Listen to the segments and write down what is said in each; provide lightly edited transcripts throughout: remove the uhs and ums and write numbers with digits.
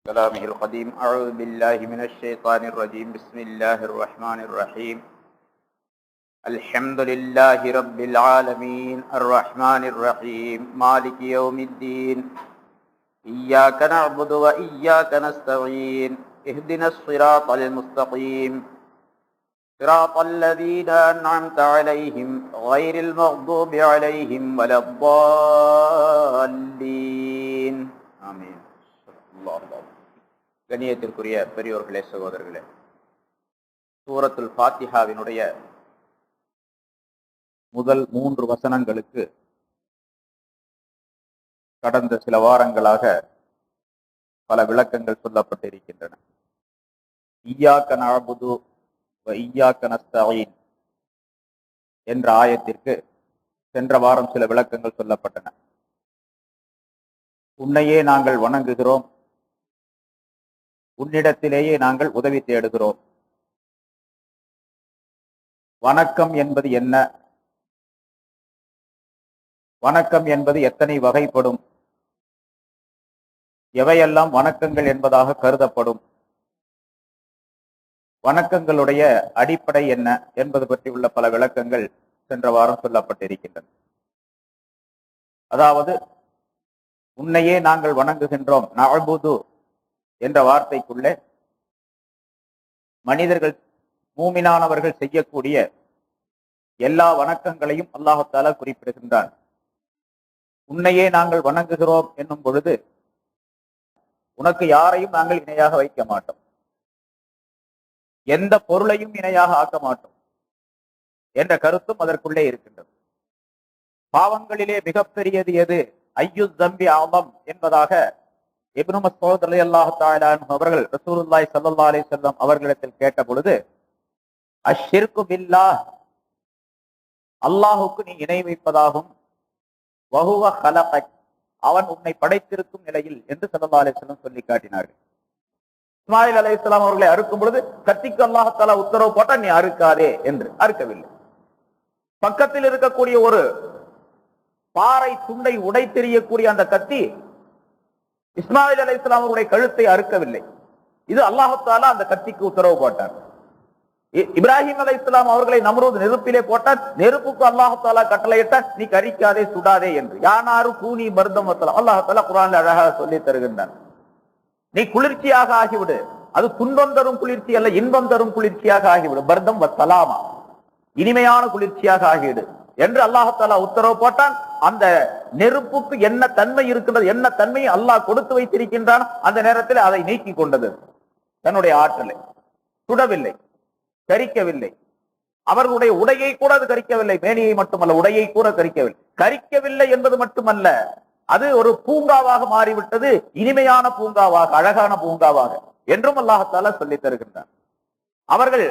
كلامه القديم. أعوذ بالله من الشيطان الرجيم. بسم الله الرحمن الرحيم. الحمد لله رب العالمين الرحمن الرحيم مالك يوم الدين. إياك نعبد وإياك نستعين. اهدنا الصراط المستقيم صراط الذين أنعمت عليهم غير المغضوب عليهم ولا الضالين. آمين. الله أكبر. கண்ணியத்திற்குரிய பெரியோர்களே, சகோதரர்களே, சூரத்துல் ஃபாத்திஹாவினுடைய முதல் 3 வசனங்களுக்கு கடந்த சில வாரங்களாக பல விளக்கங்கள் சொல்லப்பட்டிருக்கின்றன. இய்யாக நஅபுது வ இய்யாக நஸ்தஈன் என்ற ஆயத்திற்கு சென்ற வாரம் சில விளக்கங்கள் சொல்லப்பட்டன. உன்னையே நாங்கள் வணங்குகிறோம், உன்னிடத்திலேயே நாங்கள் உதவி தேடுகிறோம். வணக்கம் என்பது என்ன? வணக்கம் என்பது எத்தனை வகைப்படும்? எவையெல்லாம் வணக்கங்கள் என்பதாக கருதப்படும்? வணக்கங்களுடைய அடிப்படை என்ன என்பது பற்றி உள்ள பல விளக்கங்கள் சென்ற வாரம் சொல்லப்பட்டிருக்கின்றன. அதாவது, உன்னையே நாங்கள் வணங்குகின்றோம், நஅபுது என்ற வார்த்தைக்குள்ளே மனிதர்கள், மூமினானவர்கள் செய்யக்கூடிய எல்லா வணக்கங்களையும் அல்லாஹ் தஆலா குறிப்பிடுகின்றான். உன்னையே நாங்கள் வணங்குகிறோம் என்னும் பொழுது உனக்கு யாரையும் நாங்கள் இணையாக வைக்க மாட்டோம், எந்த பொருளையும் இணையாக ஆக்க மாட்டோம் என்ற கருத்தும் அதற்குள்ளே இருக்கின்றது. பாவங்களிலே மிகப்பெரியது எது? ஐயு தம்பி ஆலம் என்பதாக இப்னு மஸ்ஊத் ரலியல்லாஹு தஆலா அன்ஹு அவர்கள் ரசூலுல்லாஹி ஸல்லல்லாஹு அலைஹி வஸல்லம் அவர்களிடத்தில் கேட்ட பொழுது, அஷ்ஷிர்கு பில்லாஹ், அல்லாஹுக்கு நீ இணை வைப்பதாகும், வஹுவ ஹலகக், அவன் உன்னை படைத்திருக்கும் நிலையில் என்று ஸல்லல்லாஹு அலைஹி வஸல்லம் சொல்லி காட்டினார்கள். இஸ்மாயில் அலைஹிஸ்ஸலாம் அவர்களை அறுக்கும் பொழுது கத்திக்கு அல்லாஹ் தஆலா உத்தரவு போட்டா நீ அறுக்காதே என்று. அறுக்கவில்லை. பக்கத்தில் இருக்கக்கூடிய ஒரு பாறை துண்டை உடைத்தெறியக்கூடிய அந்த கத்தி இஸ்மாயில் அலைஹிஸ்ஸலாம் அவருடைய கழுத்தை அறுக்கவில்லை. இது அல்லாஹ் தஆலா அந்த கத்திக்கு உத்தரவு போட்டார். இப்ராஹிம் அலைஹிஸ்ஸலாம் அவர்களை நம்ரூத் நெருப்பிலே போட்டார். நெருப்புக்கு அல்லாஹ் தஆலா கட்டளையிட்டார், நீ கரிக்காதே, சுடாதே என்று. யானாரு கூனி பர்தம் வஸலாம், அல்லாஹ் தஆலா குர்ஆன்ல அழகாக சொல்லி தருகின்றான். நீ குளிர்ச்சியாக ஆகிவிடு, அது துன்பம் தரும் குளிர்ச்சி அல்ல, இன்பம் தரும் குளிர்ச்சியாக ஆகிவிடு. பர்தம் வஸலாமா, இனிமையான குளிர்ச்சியாக ஆகிவிடு என்று அல்லாஹ் தஆலா உத்தரவு போட்டான். அந்த நெருப்புக்கு என்ன தன்மை இருக்கிறது, என்ன தன்மையை அல்லாஹ் கொடுத்து வைத்திருக்கின்றான், அந்த நேரத்தில் அதை நீக்கி கொண்டது. தன்னுடைய ஆற்றலை சுடவில்லை, கரிக்கவில்லை. அவர்களுடைய உடையை கூட அது கரிக்கவில்லை. மேனியை மட்டுமல்ல, உடையை கூட கரிக்கவில்லை. கரிக்கவில்லை என்பது மட்டுமல்ல, அது ஒரு பூங்காவாக மாறிவிட்டது, இனிமையான பூங்காவாக, அழகான பூங்காவாக என்றும் அல்லாஹ் தஆலா சொல்லி தருகின்றான். அவர்கள்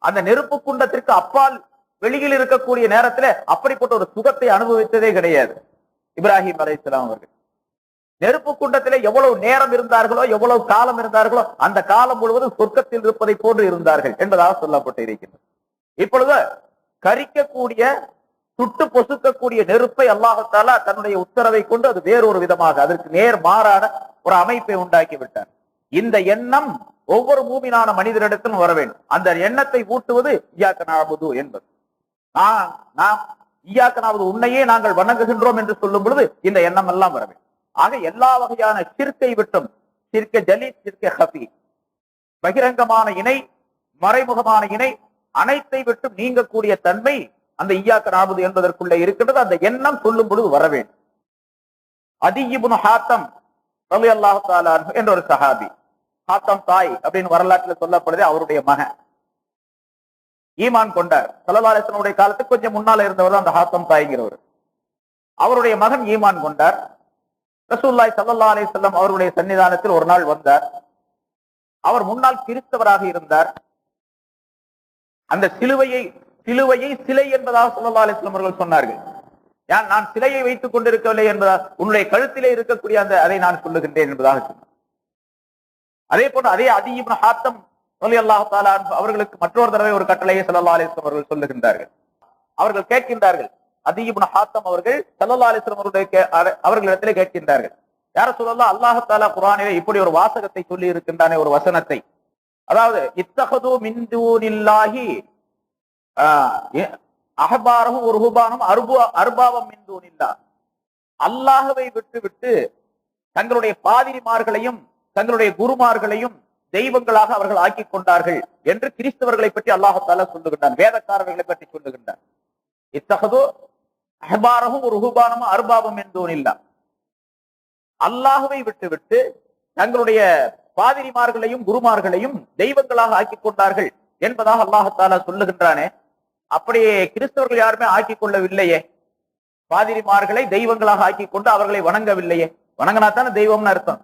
அந்த நெருப்பு குண்டத்திற்கு அப்பால் வெளியில் இருக்கக்கூடிய நேரத்தில் அப்படிப்பட்ட ஒரு சுகத்தை அனுபவித்ததே கிடையாது. இப்ராஹிம் அலைஹிஸ்ஸலாம் அவர்கள் நெருப்பு குண்டத்திலே எவ்வளவு நேரம் இருந்தார்களோ, எவ்வளவு காலம் இருந்தார்களோ, அந்த காலம் முழுவதும் சொர்க்கத்தில் இருப்பதை போன்று இருந்தார்கள் என்பதாக சொல்லப்பட்டு இருக்கின்றது. இப்பொழுது கரிக்கக்கூடிய, சுட்டு பொசுக்கக்கூடிய நெருப்பை அல்லாஹ் தஆலா தன்னுடைய உத்தரவை கொண்டு அது வேறொரு விதமாக, அதற்கு நேர் மாறான ஒரு அமைப்பை உண்டாக்கி விட்டார். இந்த எண்ணம் ஒவ்வொரு மூமினான மனிதரிடத்திலும் வர வேண்டும். அந்த எண்ணத்தை ஊட்டுவது இய்யாக நஅபுது என்பது. நாம் இய்யாக நஅபுது, உன்னையே நாங்கள் வணங்குகின்றோம் என்று சொல்லும் பொழுது இந்த எண்ணம் எல்லாம் வர வேண்டும். ஆக எல்லா வகையான ஷிர்கை விட்டும், ஷிர்கே ஜலீல், ஷிர்கே ஹஃபி, பகிரங்கமான இணை, மறைமுகமான இணை, அனைத்தை விட்டும் நீங்கக்கூடிய தன்மை அந்த இய்யாக நஅபுது என்பதற்குள்ளே இருக்கின்றது. அந்த எண்ணம் சொல்லும் பொழுது வர வேண்டும். அதி இப்னு ஹாத்தம் ரலியல்லாஹு தஆலா அன்ஹு என்ற ஒரு சஹாபி, ஹாத்தம் தாய் அப்படின்னு வரலாற்றில் சொல்லப்படுது, அவருடைய மகன் ஈமான் கொண்டார். ஸல்லல்லாஹு அலைஹி வஸல்லம் உடைய காலத்துக்கு கொஞ்சம் முன்னால இருந்தவர் அந்த ஹாத்தம் தாய்ங்கிறவர். அவருடைய மகன் ஈமான் கொண்டார். ரசூலுல்லாஹி ஸல்லல்லாஹு அலைஹி வஸல்லம் அவருடைய சன்னிதானத்தில் ஒரு நாள் வந்தார். அவர் முன்னால் கிறிஸ்தவராக இருந்தார். அந்த சிலுவையை சிலை என்பதாக ஸல்லல்லாஹு அலைஹி வஸல்லம் அவர்கள் சொன்னார்கள். நான் சிலையை வைத்துக் கொண்டிருக்கவில்லை என்பதாக, உன்னுடைய கழுத்திலே இருக்கக்கூடிய அதை நான் சொல்லுகின்றேன் என்பதாக சொன்னார். அதே போன்று அதே அதி இப்னு ஹாத்தம் ரலியல்லாஹு தஆலா அன்ஹு அவர்களுக்கு மற்றொரு தடவை ஒரு கட்டளையை ஸல்லல்லாஹு அலைஹி வஸல்லம் அவர்கள் சொல்லுகின்றார்கள். அவர்கள் கேட்கின்றார்கள், அதி இப்னு ஹாத்தம் அவர்கள் ஸல்லல்லாஹு அலைஹி வஸல்லம் அவர்களிடத்திலே கேட்கின்றார்கள், யார சொல்லலாம், அல்லாஹ் தஆலா குர்ஆனிலே இப்படி ஒரு வாசகத்தை சொல்லி இருக்கின்றானே, ஒரு வசனத்தை. அதாவது இத்தஹது மின் தூனில்லாஹி அஹ்பாரஹும் ருஹ்பானும் அர்பாபம் மின் தூனில்லாஹ். அல்லாஹ்வை விட்டு தங்களுடைய பாதிரிமார்களையும் தங்களுடைய குருமார்களையும் தெய்வங்களாக அவர்கள் ஆக்கி கொண்டார்கள் என்று கிறிஸ்தவர்களை பற்றி அல்லாஹ் தஆலா சொல்லுகின்றான், வேதக்காரர்களை பற்றி சொல்லுகின்றான். இத்தஹது அஹ்பாரஹும் ருஹ்பானும் அர்பாபம் மின் தூனில்லாஹ். அல்லாஹ்வை விட்டு தங்களுடைய பாதிரிமார்களையும் குருமார்களையும் தெய்வங்களாக ஆக்கி கொண்டார்கள் என்பதாக அல்லாஹ் தஆலா சொல்லுகின்றானே, அப்படியே கிறிஸ்தவர்கள் யாருமே ஆக்கி கொள்ளவில்லையே. பாதிரிமார்களை தெய்வங்களாக ஆக்கி கொண்டு அவர்களை வணங்கவில்லையே. வணங்கினா தானே தெய்வம்னு அர்த்தம்.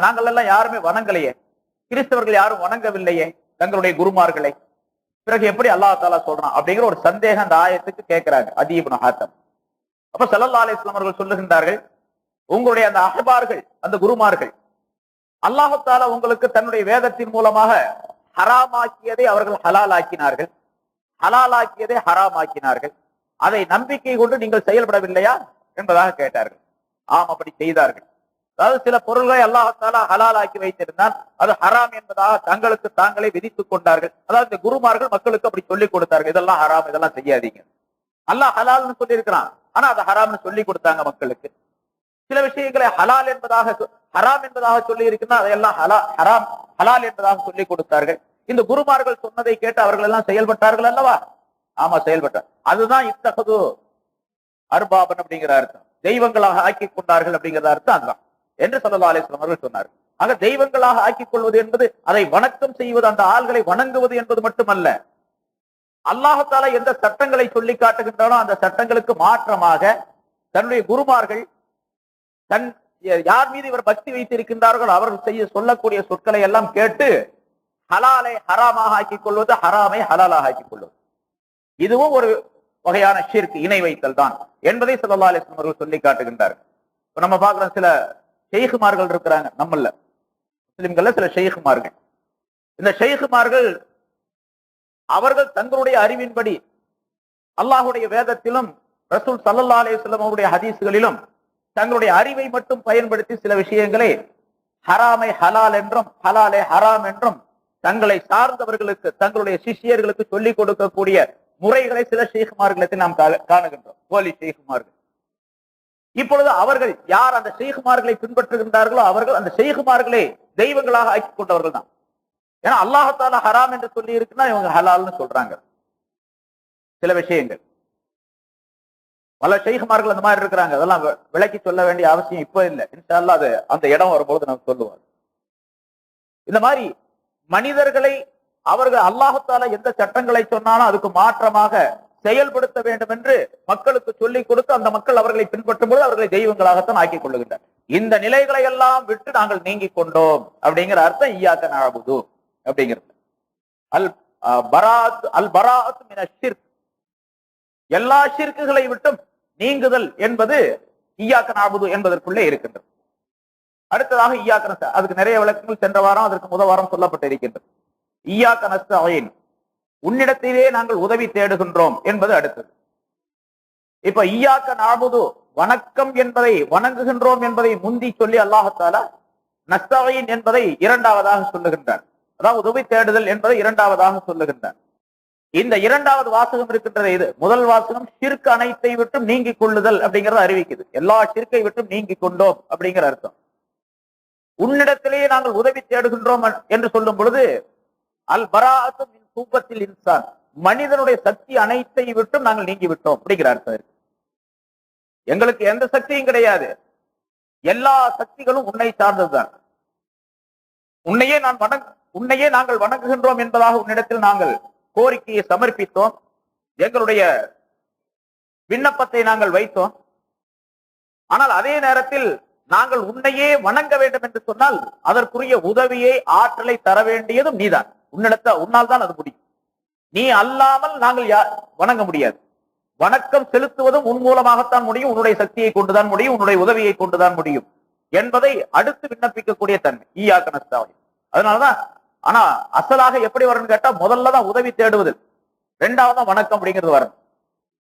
நாங்கள் எல்லாம் யாருமே வணங்கலையே, கிறிஸ்தவர்கள் யாரும் வணங்கவில்லையே தங்களுடைய குருமார்களை. பிறகு எப்படி அல்லாஹ் தஆலா சொல்றான் அப்படிங்கிற ஒரு சந்தேகம் அந்த ஆயத்துக்கு கேட்கிறாங்க அதீ இப்னு ஹாத்தம். அப்ப ஸல்லல்லாஹு அலைஹி வஸல்லம் அவர்கள் சொல்லுகின்றார்கள், உங்களுடைய அந்த அஹ்பார்கள், அந்த குருமார்கள், அல்லாஹ் தஆலா உங்களுக்கு தன்னுடைய வேதத்தின் மூலமாக ஹராமாக்கியதை அவர்கள் ஹலால் ஆக்கினார்கள், ஹலாலாக்கியதை ஹராம் ஆக்கினார்கள். அதை நம்பிக்கை கொண்டு நீங்கள் செயல்படவில்லையா என்பதாக கேட்டார்கள். ஆம், அப்படி செய்தார்கள். அதாவது சில பொருள்களை அல்லாஹ் தஆலா ஹலால் ஆக்கி வைத்திருந்தான், அது ஹராம் என்பதாக தங்களுக்கு தாங்களே விதித்துக் கொண்டார்கள். அதாவது இந்த குருமார்கள் மக்களுக்கு அப்படி சொல்லிக் கொடுத்தார்கள், இதெல்லாம் ஹராம், இதெல்லாம் செய்யாதீங்க. அல்லாஹ் ஹலால்னு சொல்லி இருக்கிறான், ஆனா அது ஹராம்னு சொல்லி கொடுத்தாங்க மக்களுக்கு. சில விஷயங்களை ஹலால் என்பதாக ஹராம் என்பதாக சொல்லி இருக்குன்னா அதையெல்லாம் ஹராம் ஹலால் என்பதாக சொல்லி கொடுத்தார்கள். இந்த குருமார்கள் சொன்னதை கேட்டு அவர்கள் எல்லாம் செயல்பட்டார்கள் அல்லவா? ஆமா, செயல்பட்டார். அதுதான் இத்தஹது அர்பாபன் அப்படிங்கிற அர்த்தம், தெய்வங்களாக ஆக்கி கொண்டார்கள் அப்படிங்கிற அர்த்தம் அதுதான் என்று ஸல்லல்லாஹு அலைஹி வஸல்லம் அவர்கள் சொன்னார்கள். ஆக தெய்வங்களாக ஆக்கிக் கொள்வது என்பது அதை வணக்கம் செய்வது, அந்த ஆள்களை வணங்குவது என்பது மட்டுமல்ல. அல்லாஹ் தஆலா எந்த சட்டங்களை சொல்லி காட்டுகின்றானோ அந்த சட்டங்களுக்கு மாற்றமாக தன்னுடைய குருமார்கள் யார் மீது இவர் பக்தி வைத்திருக்கின்றார்கள் அவர்கள் செய்ய சொல்லக்கூடிய சொற்களை எல்லாம் கேட்டு ஹலாலை ஹராமாக ஆக்கிக் கொள்வது, ஹராமை ஹலாலாக ஆக்கிக் கொள்வது, இதுவும் ஒரு வகையான ஷிர்க், இணை வைத்தல் தான் என்பதை ஸல்லல்லாஹு அலைஹி வஸல்லம் அவர்கள் சொல்லி காட்டுகின்றார்கள். இப்ப நம்ம பார்க்கிறோம், சில ஷெய்குமார்கள் இருக்கிறாங்க நம்மள முஸ்லிம்கள்ல, சில ஷெய்குமார்கள். இந்த ஷெய்குமார்கள் அவர்கள் தங்களுடைய அறிவின்படி அல்லாஹ்வுடைய வேதத்திலும் ரசூல் ஸல்லல்லாஹு அலைஹி வஸல்லம் அவருடைய ஹதீஸ்களிலும் தங்களுடைய அறிவை மட்டும் பயன்படுத்தி சில விஷயங்களை ஹராமை ஹலால் என்றும் ஹலாலை ஹராம் என்றும் தங்களை சார்ந்தவர்களுக்கு, தங்களுடைய சிஷியர்களுக்கு சொல்லிக் கொடுக்கக்கூடிய முறைகளை சில ஷேகுமார்களை நாம் காணுகின்றோம், போலி ஷேகுமார்கள். இப்பொழுது அவர்கள் யார் அந்த ஷேகுமார்களை பின்பற்றுகின்றார்களோ அவர்கள் அந்த ஷேகுமார்களை தெய்வங்களாக ஆக்கி கொண்டவர்கள் தான். ஏன்னா அல்லாஹ் தஆலா ஹராம் என்று சொல்லி இருக்குன்னா இவங்க ஹலால்னு சொல்றாங்க. சில விஷயங்கள் பல ஷேகுமார்கள் அந்த மாதிரி இருக்கிறாங்க, அதெல்லாம் விளக்கி சொல்ல வேண்டிய அவசியம் இப்ப இல்லை. இன்ஷா அல்லாஹ் அது அந்த இடம் வரும்போது நம்ம சொல்லுவார். இந்த மாதிரி மனிதர்களை அவர்கள் அல்லாஹ் தஆலா எந்த சட்டங்களை சொன்னாலும் அதுக்கு மாற்றமாக செயல்படுத்த வேண்டும் என்று மக்களுக்கு சொல்லிக் கொடுத்து அந்த மக்கள் அவர்களை பின்பற்றும் போது அவர்களை தெய்வங்களாகத்தான் ஆக்கிக் கொள்ளுகின்றனர். இந்த நிலைகளை எல்லாம் விட்டு நாங்கள் நீங்கிக் கொண்டோம் அப்படிங்கிற அர்த்தம் இய்யாக நஅபுது அப்படிங்கிறது. அல் பராஅத் மினஷ் ஷிர்க், எல்லா ஷிர்க்குகளை விட்டும் நீங்குதல் என்பது இய்யாக நஅபுது என்பதற்குள்ளே இருக்கின்றது. அடுத்ததாக இய்யாக நஸ்தஈன், அதுக்கு நிறைய விளக்கங்கள் சென்ற வாரம் அதற்கு முதல் வாரம் சொல்லப்பட்டு இருக்கின்றது. இய்யாக நஸ்தஈன், உன்னிடத்திலே நாங்கள் உதவி தேடுகின்றோம் என்பது அடுத்தது. இப்ப இய்யாக நஅபுது, வணக்கம் என்பதை, வணங்குகின்றோம் என்பதை முந்தி சொல்லி அல்லாஹ் தஆலா நஸ்தஈன் என்பதை இரண்டாவதாக சொல்லுகின்றார். அதாவது உதவி தேடுதல் என்பதை இரண்டாவதாக சொல்லுகின்றார். இந்த இரண்டாவது வாசகம் இருக்கின்றது. இது முதல் வாசகம் ஷிர்க் அனைத்தை விட்டும் நீங்கிக் கொள்ளுதல் அப்படிங்கறத அறிவிக்குது. எல்லா ஷிர்க்கை விட்டும் நீங்கிக் கொண்டோம் அப்படிங்கிற அர்த்தம். உன்னிடத்திலேயே நாங்கள் உதவி தேடுகின்றோம் என்று சொல்லும் பொழுது அல் பராஅத்து மின் சூபத்தில் இன்சான், மனிதனுடைய சக்தி அனைத்தை விட்டும் நாங்கள் நீங்கி விட்டோம் அப்படிங்கிற அர்த்தம் இருக்கு. எங்களுக்கு எந்த சக்தியும் கிடையாது, எல்லா சக்திகளும் உன்னை சார்ந்ததுதான். உன்னையே நாங்கள் வணங்குகின்றோம் என்பதாக உன்னிடத்தில் நாங்கள் கோரிக்கையை சமர்ப்பித்தோம், எங்களுடைய விண்ணப்பத்தை நாங்கள் வைத்தோம். ஆனால் அதே நேரத்தில் நாங்கள் உன்னையே வணங்க வேண்டும் என்று சொன்னால் அதற்குரிய உதவியை, ஆற்றலை தர வேண்டியதும் நீதான். உன்னால் தான் அது முடியும். நீ அல்லாமல் நாங்கள் வணங்க முடியாது. வணக்கம் செலுத்துவதும் உன் மூலமாகத்தான் முடியும், உன்னுடைய சக்தியை கொண்டுதான் முடியும், உன்னுடைய உதவியை கொண்டுதான் முடியும் என்பதை அடுத்து விண்ணப்பிக்கக்கூடிய தன்மை இய்யாக நஸ்தஈன். அதனாலதான், ஆனா அசலாக எப்படி வரணும்னு கேட்டா முதல்லதான் உதவி தேடுவது, இரண்டாவதான் வணக்கம் அப்படிங்கிறது வரணும்.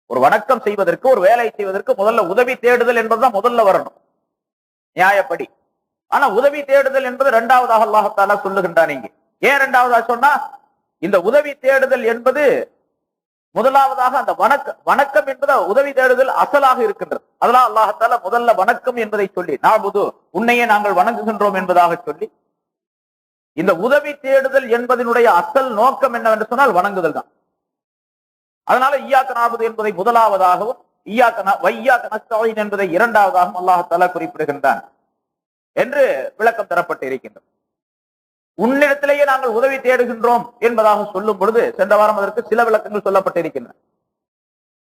ஒரு வணக்கம் செய்வதற்கு, ஒரு வேலை செய்வதற்கு முதல்ல உதவி தேடுதல் என்பதுதான் முதல்ல வரணும். நியாயப்படி. ஆனா உதவி தேடுதல் என்பது இரண்டாவதாக அல்லாஹ் தஆலா சொல்லுகின்றான். இங்கே ஏன் இரண்டாவதாக சொன்னா, இந்த உதவி தேடுதல் என்பது முதலாவதாக அந்த வணக்கம் என்பது உதவி தேடுதல் அசலாக இருக்கின்றது. அதெல்லாம் அல்லாஹ் தஆலா முதல்ல வணக்கம் என்பதை சொல்லி, நஅபுது உன்னையே நாங்கள் வணங்குகின்றோம் என்பதாக சொல்லி, இந்த உதவி தேடுதல் என்பதனுடைய அசல் நோக்கம் என்னவென்று சொன்னால் வணங்குதல் தான். அதனால இய்யாக நஅபுது என்பதை முதலாவதாகவும் இய்யாக நஸ்தஈன் என்பதை இரண்டாவதாகவும் அல்லாஹ் தஆலா குறிப்பிடுகின்றான் என்று விளக்கம் தரப்பட்டு இருக்கின்றது. உன்னிடத்திலேயே நாங்கள் உதவி தேடுகின்றோம் என்பதாக சொல்லும் பொழுது சென்ற வாரம் அதற்கு சில விளக்கங்கள் சொல்லப்பட்டிருக்கின்றன.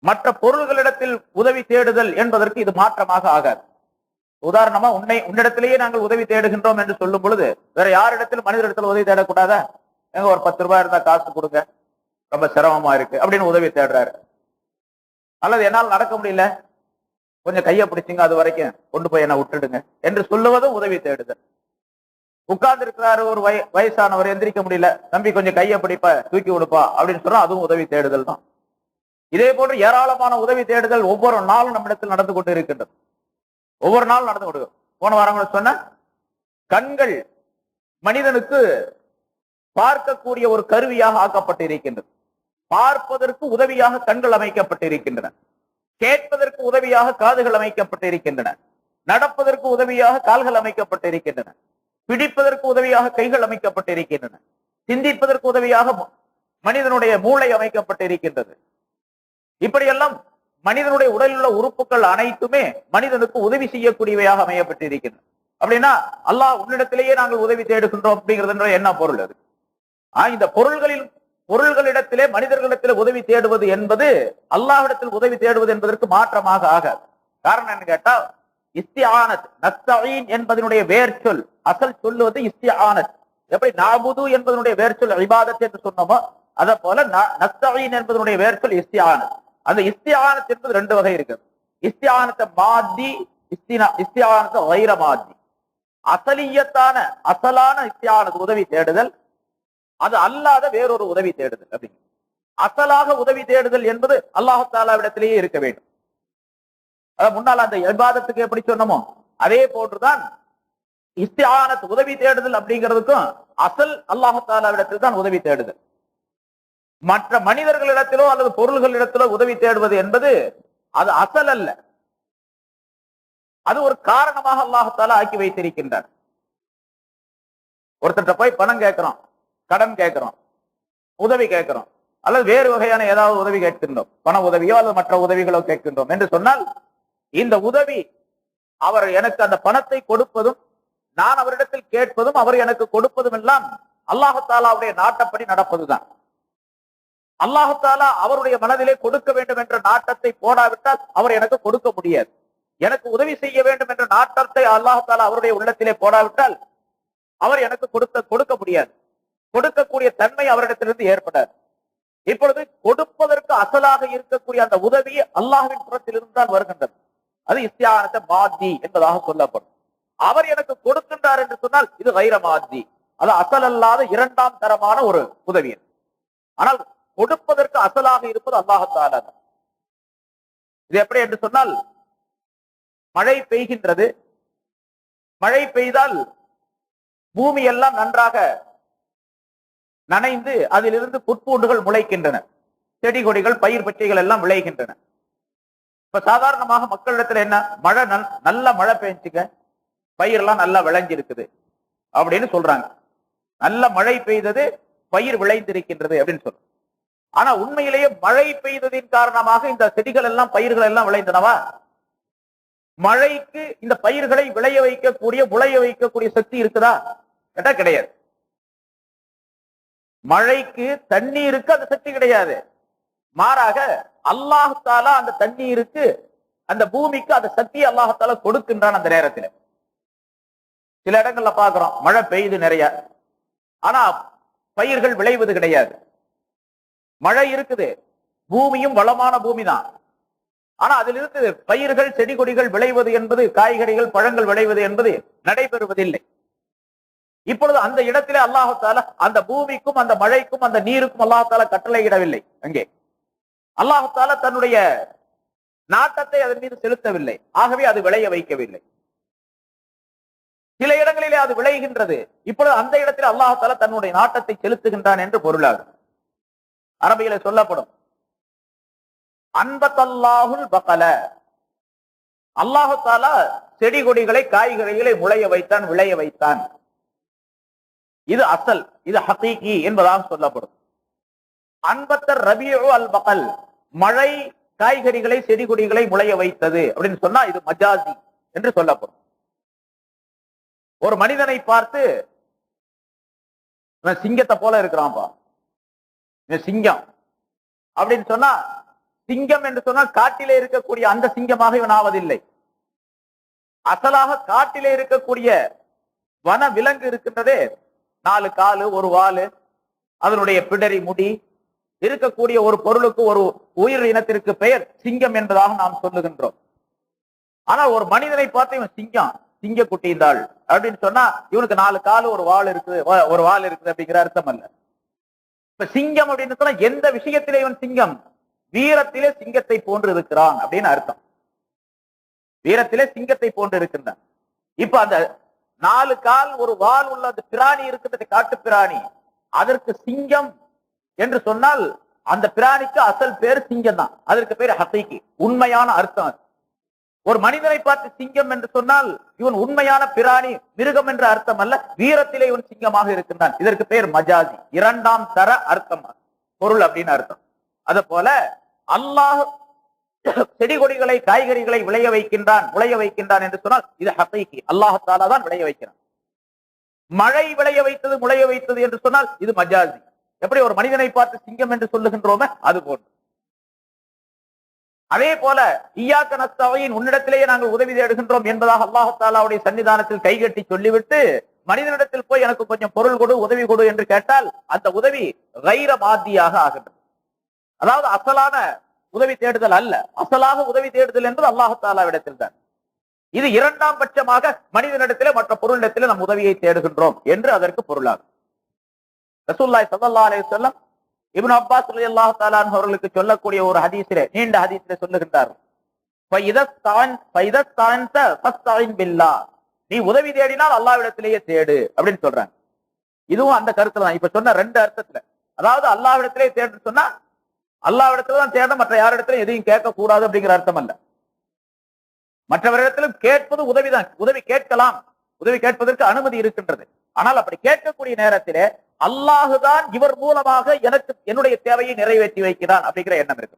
மற்ற பொருள்களிடத்தில் உதவி தேடுதல் என்பதற்கு இது மாற்றமாக ஆகாது. உதாரணமா உன்னிடத்திலேயே நாங்கள் உதவி தேடுகின்றோம் என்று சொல்லும் பொழுது வேற யாரிடத்தில் மனிதரிடத்தில் உதவி தேடக்கூடாதா? எங்க ஒரு 10 ரூபாய் இருந்தா காசு கொடுங்க, ரொம்ப சிரமமா இருக்கு அப்படின்னு உதவி தேடுறாரு. அல்லது என்னால் நடக்க முடியல, கொஞ்சம் கையை பிடிச்சிங்க, அது வரைக்கும் கொண்டு போய் என்ன விட்டுடுங்க என்று சொல்லுவதும் உதவி தேடுதல். உட்கார்ந்து இருக்கிறாரு ஒரு வயசானவர், எந்திரிக்க முடியல, தம்பி கொஞ்சம் கையை பிடிப்ப, தூக்கி விடுப்பா அப்படின்னு சொன்னா அதுவும் உதவி தேடுதல் தான். இதே போன்று ஏராளமான உதவி தேடுதல் ஒவ்வொரு நாளும் நம்மிடத்தில் நடந்து கொண்டு இருக்கின்றது. ஒவ்வொரு நாளும் நடந்து கொண்டு. போன வாரங்களை சொன்ன கண்கள் மனிதனுக்கு பார்க்கக்கூடிய ஒரு கருவியாக ஆக்கப்பட்டு இருக்கின்றது. பார்ப்பதற்கு உதவியாக கண்கள் அமைக்கப்பட்டு இருக்கின்றன. கேட்பதற்கு உதவியாக காதுகள் அமைக்கப்பட்டு இருக்கின்றன. நடப்பதற்கு உதவியாக கால்கள் அமைக்கப்பட்டு இருக்கின்றன. பிடிப்பதற்கு உதவியாக கைகள் அமைக்கப்பட்டு இருக்கின்றன. சிந்திப்பதற்கு உதவியாக மனிதனுடைய மூளை அமைக்கப்பட்டு இருக்கின்றது. இப்படியெல்லாம் மனிதனுடைய உடலில் உள்ள உறுப்புகள் அனைத்துமே மனிதனுக்கு உதவி செய்யக்கூடியவையாக அமையப்பட்டு இருக்கின்றன. அப்படின்னா அல்லாஹ் உன்னிடத்திலேயே நாங்கள் உதவி தேடுகின்றோம் அப்படிங்கிறது என்ன பொருள்? அது இந்த பொருள்களிடத்திலே மனிதர்களிடத்திலே உதவி தேடுவது என்பது அல்லாஹ்விடத்தில் உதவி தேடுவது என்பதற்கு மாற்றமாக ஆகாது. காரணம் என்ன கேட்டா, இஸ்திஆனத் நஸ்தஈன் என்பதனுடைய வேர்ச்சொல் அசல் சொல்லுவது இஸ்திஆனத். எப்படி நஅபுது என்பதனுடைய வேர்ச்சொல் இபாதத் என்று சொன்னோமோ அதே போல நஸ்தஈன் என்பதனுடைய வேர்ச்சொல் இஸ்திஆனத். அந்த இஸ்திஆனத் என்பது 2 வகை இருக்குது. இஸ்திஆனத் மாத்தி, இஸ்திஆனத் கைர மாத்தி. அசலியத்தான அசலான இஸ்திஆனத் உதவி தேடுதல், அது அல்லாத வேறொரு உதவி தேடுதல். அப்படி அசலாக உதவி தேடுதல் என்பது அல்லாஹ் தஆலாவிடத்திலேயே இருக்க வேண்டும். முன்னால் அந்த இபாதத்துக்கு எப்படி சொன்னோமோ அதே போன்றுதான் இஸ்திஆனத் உதவி தேடுதல் அப்படிங்கிறதுக்கும் அசல் அல்லாஹ் தஆலாவிடத்தில் தான் உதவி தேடுதல். மற்ற மனிதர்களிடத்திலோ அல்லது பொருள்களிடத்திலோ உதவி தேடுவது என்பது அது அசல் அல்ல, அது ஒரு காரணமாக அல்லாஹ் தஆலா ஆக்கி வைத்திருக்கின்றார். ஒருத்தட்ட போய் பணம் கேட்கிறோம், கடன் கேட்கிறோம், உதவி கேட்கிறோம், அல்லது வேறு வகையான ஏதாவது உதவி கேட்கின்றோம், பண உதவியோ அல்லது மற்ற உதவிகளோ கேட்கின்றோம் என்று சொன்னால், இந்த உதவி அவர் எனக்கு அந்த பணத்தை கொடுப்பதும் நான் அவரிடத்தில் கேட்பதும் அவர் எனக்கு கொடுப்பதும் எல்லாம் அல்லாஹ் தஆலாவுடைய நாட்டப்படி நடப்பதுதான். அல்லாஹ் தஆலா அவருடைய மனதிலே கொடுக்க வேண்டும் என்ற நாட்டத்தை போடாவிட்டால் அவர் எனக்கு கொடுக்க முடியாது. எனக்கு உதவி செய்ய வேண்டும் என்ற நாட்டத்தை அல்லாஹ் தஆலா அவருடைய உள்ளத்திலே போடாவிட்டால் அவர் எனக்கு கொடுக்க முடியாது. கொடுக்கக்கூடிய தன்மை அவரிடத்திலிருந்து ஏற்படாது. இப்பொழுது கொடுப்பதற்கு அசலாக இருக்கக்கூடிய அந்த உதவி அல்லாஹ்வின் புறத்திலிருந்து தான் வருகின்றது. அது இஸ்திஆனத் மாத்தி என்பதாக சொல்லப்படும். அவர் எனக்கு கொடுக்கின்றார் என்று சொன்னால் இது கைர மாத்தி, அது அசல் அல்லாத 2ஆம் தரமான ஒரு உதவி. ஆனால் கொடுப்பதற்கு அசலாக இருப்பது அல்லாஹ் தஆலா. இது எப்படி என்று சொன்னால், மழை பெய்கின்றது, மழை பெய்தால் பூமி எல்லாம் நன்றாக நனைந்து அதிலிருந்து புற்பூண்டுகள் முளைக்கின்றன, செடி கொடிகள் பயிர் பச்சைகள் எல்லாம் விளைகின்றன. இப்ப சாதாரணமாக மக்களிடத்துல என்ன, மழை நல்ல மழை பெய்ஞ்சுங்க, பயிரெல்லாம் நல்லா விளைஞ்சி இருக்குது அப்படின்னு சொல்றாங்க. நல்ல மழை பெய்தது, பயிர் விளைந்திருக்கின்றது அப்படின்னு சொல்றோம். ஆனா உண்மையிலேயே மழை பெய்ததின் காரணமாக இந்த செடிகள் எல்லாம் பயிர்கள் எல்லாம் விளைந்தனவா? மழைக்கு இந்த பயிர்களை விளைய வைக்கக்கூடிய சக்தி இருக்குதா கேட்டா கிடையாது. மழைக்கு தண்ணீருக்கு அந்த சக்தி கிடையாது. மாறாக அல்லாஹ் தஆலா அந்த தண்ணீருக்கு, அந்த பூமிக்கு அந்த சக்தியை அல்லாஹ் தஆலா கொடுக்கின்றான். அந்த நேரத்தில் சில இடங்கள்ல பாக்குறோம், மழை பெய்யுது நிறைய, ஆனா பயிர்கள் விளைவது கிடையாது. மழை இருக்குது, பூமியும் வளமான பூமி தான், ஆனா அதில் இருக்குது பயிர்கள் செடி கொடிகள் விளைவது என்பது, காய்கறிகள் பழங்கள் விளைவது என்பது நடைபெறுவதில்லை. இப்பொழுது அந்த இடத்திலே அல்லாஹ் தஆலா அந்த பூமிக்கும் அந்த மழைக்கும் அந்த நீருக்கும் அல்லாஹ் தஆலா கட்டளையிடவில்லை. அங்கே அல்லாஹ் தஆலா தன்னுடைய நாட்டத்தை அதன் மீது செலுத்தவில்லை. ஆகவே அது விளைய வைக்கவில்லை. சில இடங்களிலே அது விளைகின்றது. இப்பொழுது அந்த இடத்தில் அல்லாஹ் தன்னுடைய நாட்டத்தை செலுத்துகின்றான் என்று பொருளாகும். அரபியில சொல்லப்படும் அன்பத்தல்லாஹுல் பகல, அல்லாஹு தாலா செடி கொடிகளை காய்கறிகளை முளைய வைத்தான், விளைய வைத்தான். இது அசல், இது ஹகீகி என்பதாக சொல்லப்படும். அன்பத்தர் ரபியு அல் பகல், மழை காய்கறிகளை செடி கொடிகளை முளைய வைத்தது அப்படின்னு சொன்னா இது மஜாசி என்று சொல்லப்படும். ஒரு மனிதனை பார்த்து சிங்கத்தை போல இருக்கிறான்பா, சிங்கம் அப்படின்னு சொன்னா, சிங்கம் என்று சொன்னால் காட்டிலே இருக்கக்கூடிய அந்த சிங்கமாக இவன் ஆவதில்லை. அசலாக காட்டிலே இருக்கக்கூடிய வன விலங்கு இருக்கின்றதே, 4 காலு 1 வாலு, அதனுடைய பிடரி முடி இருக்கக்கூடிய ஒரு பொருளுக்கு, ஒரு உயிர் இனத்திற்கு பெயர் சிங்கம் என்பதாக நாம் சொல்லுகின்றோம். ஆனால் ஒரு மனிதனை பார்த்து இவன் சிங்கம், சிங்க குட்டிந்தாள் அப்படின்னு சொன்னா இவனுக்கு 4 காலு 1 வால் இருக்குது, 1 வால் இருக்குது அப்படிங்கிற அர்த்தம் அல்ல. இப்ப சிங்கம் அப்படின்னு சொன்னா எந்த விஷயத்திலே இவன் சிங்கம்? வீரத்திலே சிங்கத்தை போன்று இருக்கிறான் அப்படின்னு அர்த்தம். வீரத்திலே சிங்கத்தை போன்று இருக்கின்றான். இப்ப அந்த 4 கால் 1 வால் உள்ள அந்த பிராணி இருக்கின்றது, காட்டு பிராணி, அதற்கு சிங்கம் என்று சொன்னால் அந்த பிராணிக்கு அசல் பேர் சிங்கம் தான், அதற்கு பேர் ஹகீகி, உண்மையான அர்த்தம். ஒரு மனிதனை பார்த்து சிங்கம் என்று சொன்னால் இவன் உண்மையான பிராணி, மிருகம் என்ற அர்த்தம் அல்ல, வீரத்திலே இவன் சிங்கமாக இருக்கின்றான், இதற்கு பேர் மஜாசி, 2ஆம் தர அர்த்தம், பொருள் அப்படின்னு அர்த்தம். அது போல அல்லாஹ் செடி கொடிகளை காய்கறிகளை விளைய வைக்கின்றான், முளைய வைக்கின்றான் என்று சொன்னால் இது ஹகீகி, அல்லாஹ் தஆலா தான் விளைய வைக்கிறான். மழை விளைய வைத்தது, முளைய வைத்தது என்று சொன்னால் இது மஜாசி. எப்படி ஒரு மனிதனை பார்த்து சிங்கம் என்று சொல்லுகின்றோமே அது போன்று. அதே போல இய்யாக நஸ்தஈன், உன்னிடத்திலேயே நாங்கள் உதவி தேடுகின்றோம் என்பதாக அல்லாஹ் தஆலாவுடைய சன்னிதானத்தில் கைகட்டி சொல்லிவிட்டு மனிதனிடத்தில் போய் எனக்கு கொஞ்சம் பொருள் கொடு, உதவி கொடு என்று கேட்டால் அந்த உதவி கைர மாத்தியாக ஆகின்றது. அதாவது அசலான உதவி தேடுதல் அல்ல, அசலாக உதவி தேடுதல் என்பது அல்லாஹ் தஆலாவிடத்தில் தான். இது 2ஆம் பட்சமாக மனிதனிடத்திலே மற்ற பொருளிடத்திலே நம் உதவியை தேடுகின்றோம் என்று அதற்கு பொருளாகும். ரசூலுல்லாஹி ஸல்லல்லாஹு அலைஹி வஸல்லம் இப்னு அப்பாஸ் ரலியல்லாஹு தஆலா அன்ஹு அவர்களுக்கு சொல்லக்கூடிய ஒரு ஹதீஸிலே, நீண்ட ஹதீஸிலே சொல்லுகின்றார்கள், நீ உதவி தேடினால் அல்லாஹ்விடத்திலேயே தேடு அப்படின்னு சொல்றாங்க. இதுவும் அந்த கருத்துல தான், இப்ப சொன்ன 2 அர்த்தத்துல. அதாவது அல்லாஹ்விடத்திலே தேடு சொன்னா அல்லாஹ்விடத்துல தான் தேட, மற்ற யாரிடத்திலும் எதையும் கேட்க கூடாது அப்படிங்கிற அர்த்தம் அல்ல. மற்றவரிடத்திலும் கேட்பது உதவிதான், உதவி கேட்கலாம், உதவி கேட்பதற்கு அனுமதி இருக்கின்றது. ஆனால் அப்படி கேட்கக்கூடிய நேரத்திலே அல்லாஹுதான் இவர் மூலமாக எனக்கு என்னுடைய தேவையை நிறைவேற்றி வைக்கிறான் அப்படிங்கிற எண்ணம் இருக்கு.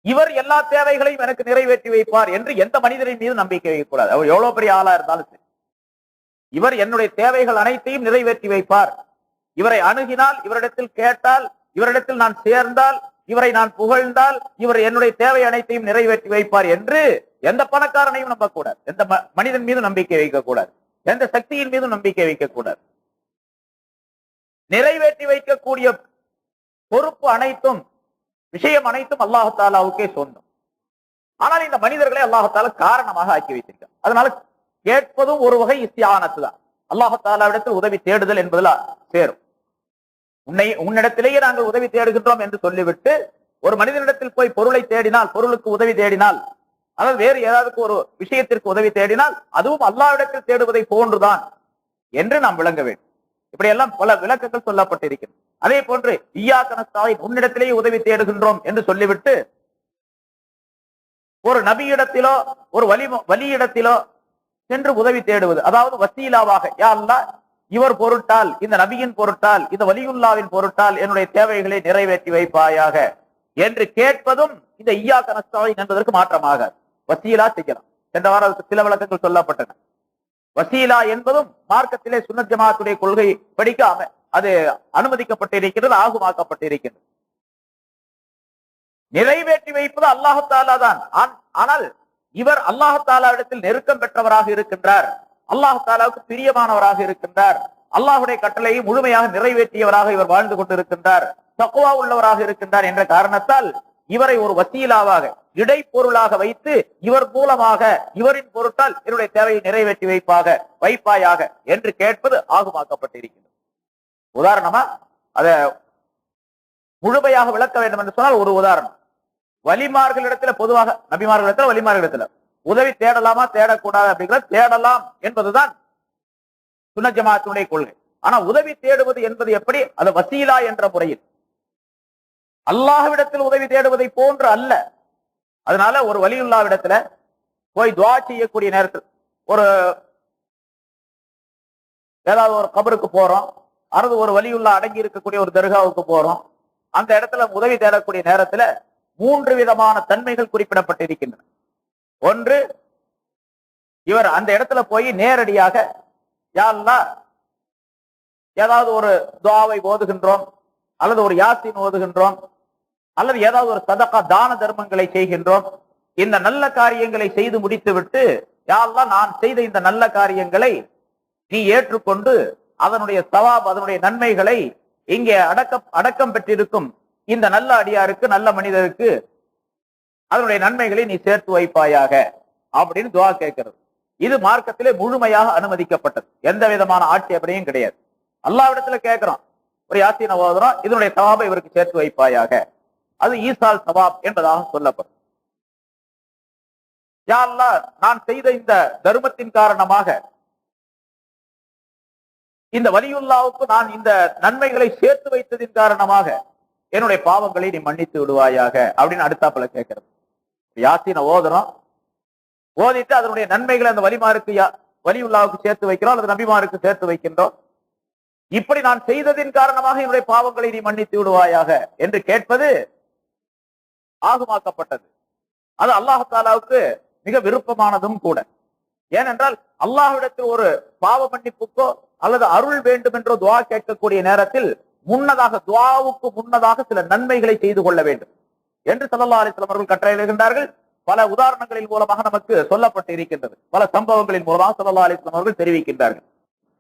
இவர் எல்லா தேவைகளையும் எனக்கு நிறைவேற்றி வைப்பார் என்று எந்த மனிதரின் மீது நம்பிக்கை வைக்கக்கூடாது, அவர் எவ்வளவு பெரிய ஆளா இருந்தாலும் சரி. இவர் என்னுடைய தேவைகள் அனைத்தையும் நிறைவேற்றி வைப்பார், இவரை அணுகினால், இவரிடத்தில் கேட்டால், இவரிடத்தில் நான் சேர்ந்தால், இவரை நான் புகழ்ந்தால் இவர் என்னுடைய தேவை அனைத்தையும் நிறைவேற்றி வைப்பார் என்று எந்த பணக்காரனையும் நம்பக்கூடாது, எந்த மனிதன் மீது நம்பிக்கை வைக்கக்கூடாது, எந்த சக்தியின் மீது நம்பிக்கை வைக்கக்கூடாது. நிறைவேற்றி வைக்கக்கூடிய பொறுப்பு அனைத்தும், விஷயம் அனைத்தும் அல்லாஹ் தஆலாவுக்கே சொந்தம். ஆனால் இந்த மனிதர்களை அல்லாஹ் தஆலா காரணமாக ஆக்கி வைத்திருக்கார். அதனால கேட்பதும் ஒரு வகை இஸ்திஆனத்து தான், அல்லாஹ் தஆலாவிடத்தில் உதவி தேடுதல் என்பதில் சேரும். உன்னிடத்திலேயே நாங்கள் உதவி தேடுகின்றோம் என்று சொல்லிவிட்டு ஒரு மனிதனிடத்தில் போய் பொருளை தேடினால், பொருளுக்கு உதவி தேடினால், அதாவது வேறு ஏதாவது ஒரு விஷயத்திற்கு உதவி தேடினால் அதுவும் அல்லாஹ்விடத்தில் தேடுவதை போன்றுதான் என்று நாம் விளங்க வேண்டும். இப்படி எல்லாம் பல விளக்கங்கள் சொல்லப்பட்டிருக்கிறது. அதே போன்று இய்யாக நஸ்தஈன், உன்னிடத்திலேயே உதவி தேடுகின்றோம் என்று சொல்லிவிட்டு ஒரு நபியிடத்திலோ ஒரு வலியிடத்திலோ சென்று உதவி தேடுவது, அதாவது வசீலாவாக, யா அல்லாஹ் இவர் பொருட்டால், இந்த நபியின் பொருட்டால், இந்த வலியுல்லாவின் பொருட்டால் என்னுடைய தேவைகளை நிறைவேற்றி வைப்பாயாக என்று கேட்பதும் இந்த இய்யாக நஸ்தஈன் என்பதற்கு மாற்றமாக வசீலா செய்யலாம். சென்ற வாரம் அதுக்கு சில விளக்கங்கள் சொல்லப்பட்டன. வசீலா என்பதும் மார்க்கத்திலே சுன்னத் ஜமாஅத்துடைய கொள்கை படிக்காம அது அனுமதிக்கப்பட்டிருக்கிறது, ஆகுமாக்கப்பட்டிருக்கிறது. நிறைவேற்றி வைப்பது அல்லாஹ் தஆலா தான். ஆனால் இவர் அல்லாஹ் தஆலாவிடத்தில் நெருக்கம் பெற்றவராக இருக்கின்றார், அல்லாஹ் தஆலாவுக்கு பிரியமானவராக இருக்கின்றார், அல்லாஹ்வுடைய கட்டளையை முழுமையாக நிறைவேற்றியவராக இவர் வாழ்ந்து கொண்டிருக்கின்றார், தக்வா உள்ளவராக இருக்கின்றார் என்ற காரணத்தால் இவரை ஒரு வசீலாவாக, இடைப்பொருளாக வைத்து இவர் மூலமாக, இவரின் பொருட்டால் என்னுடைய தேவையை நிறைவேற்றி வைப்பாயாக என்று கேட்பது ஆகுமாக்கப்பட்டிருக்கிறது. உதாரணமா அதை முழுமையாக விளக்க வேண்டும் என்று சொன்னால் ஒரு உதாரணம், வலிமார்களிடத்துல, பொதுவாக நபிமார்களிடத்துல, வலிமார்களிடத்துல உதவி தேடலாமா தேடக்கூடாது அப்படிங்கிற தேடலாம் என்பதுதான் சுன்னத் ஜமாஅத்துடைய கொள்கை. ஆனா உதவி தேடுவது என்பது எப்படி? அது வசீலா என்ற முறையில், அல்லாஹ்விடத்தில் உதவி தேடுவதை போன்று அல்ல. அதனால ஒரு வலியுல்லாவிடத்துல போய் துஆ செய்யக்கூடிய நேரத்தில், ஒரு ஏதாவது ஒரு கபருக்கு போறோம், அல்லது ஒரு வலியுல்லா அடங்கி இருக்கக்கூடிய ஒரு தர்காவுக்கு போறோம், அந்த இடத்துல உதவி தேடக்கூடிய நேரத்துல 3 விதமான தன்மைகள் குறிப்பிடப்பட்டிருக்கின்றன. ஒன்று, இவர் அந்த இடத்துல போய் நேரடியாக யா அல்லாஹ் ஏதாவது ஒரு துஆவை ஓதுகின்றோம், அல்லது ஒரு யாசீன் ஓதுகின்றோம், அல்லது ஏதாவது ஒரு சதகா தான தர்மங்களை செய்கின்றோம், இந்த நல்ல காரியங்களை செய்து முடித்து விட்டு யா அல்லாஹ் நான் செய்த இந்த நல்ல காரியங்களை நீ ஏற்றுக்கொண்டு அதனுடைய சவாப், அதனுடைய நன்மைகளை இங்கே அடக்கம் பெற்றிருக்கும் இந்த நல்ல அடியாருக்கு, நல்ல மனிதருக்கு அதனுடைய நன்மைகளை நீ சேர்த்து வைப்பாயாக அப்படின்னு துஆ கேட்கிறது. இது மார்க்கத்திலே முழுமையாக அனுமதிக்கப்பட்டது. எந்த விதமான ஆட்சேபனையும் கிடையாது. அல்லாஹ்விடத்துல கேட்கிறோம், ஒரு யாசீனை ஓதுறோம், இதனுடைய சவாபை இவருக்கு சேர்த்து வைப்பாயாக, அது ஈசால் சவாப் என்பதாக சொல்லப்படும். யா அல்லாஹ் நான் செய்த இந்த தர்மத்தின் காரணமாக இந்த வலியுல்லாவுக்கு நான் இந்த நன்மைகளை சேர்த்து வைத்ததின் காரணமாக என்னுடைய பாவங்களை நீ மன்னித்து விடுவாயாக அப்படின்னு அடுத்தாப்புல கேட்கிறது. யாசீனை ஓதுறோம், ஓதிட்டு அதனுடைய நன்மைகளை அந்த வலியுல்லாவுக்கு சேர்த்து வைக்கிறோம், அல்லது நபிமாருக்கு சேர்த்து வைக்கின்றோம். இப்படி நான் செய்ததின் காரணமாக என்னுடைய பாவங்களை நீ மன்னித்து விடுவாயாக என்று கேட்பது ஆகுமாக்கப்பட்டது. அது அல்லாஹ் தஆலாவுக்கு மிக விருப்பமானதும் கூட. ஏனென்றால் அல்லாஹ்விடத்தில் ஒரு பாவ மன்னிப்புக்கோ அல்லது அருள் வேண்டும் என்றோ துஆ கேட்கக்கூடிய நேரத்தில் முன்னதாக, துஆவுக்கு முன்னதாக சில நன்மைகளை செய்து கொள்ள வேண்டும் என்று ஸல்லல்லாஹு அலைஹி வஸல்லம் அவர்கள் கட்டளையிடுகின்றார்கள். பல உதாரணங்களின் மூலமாக நமக்கு சொல்லப்பட்டு இருக்கின்றது. பல சம்பவங்களின் மூலமாக ஸல்லல்லாஹு அலைஹி வஸல்லம் அவர்கள் தெரிவிக்கின்றார்கள்.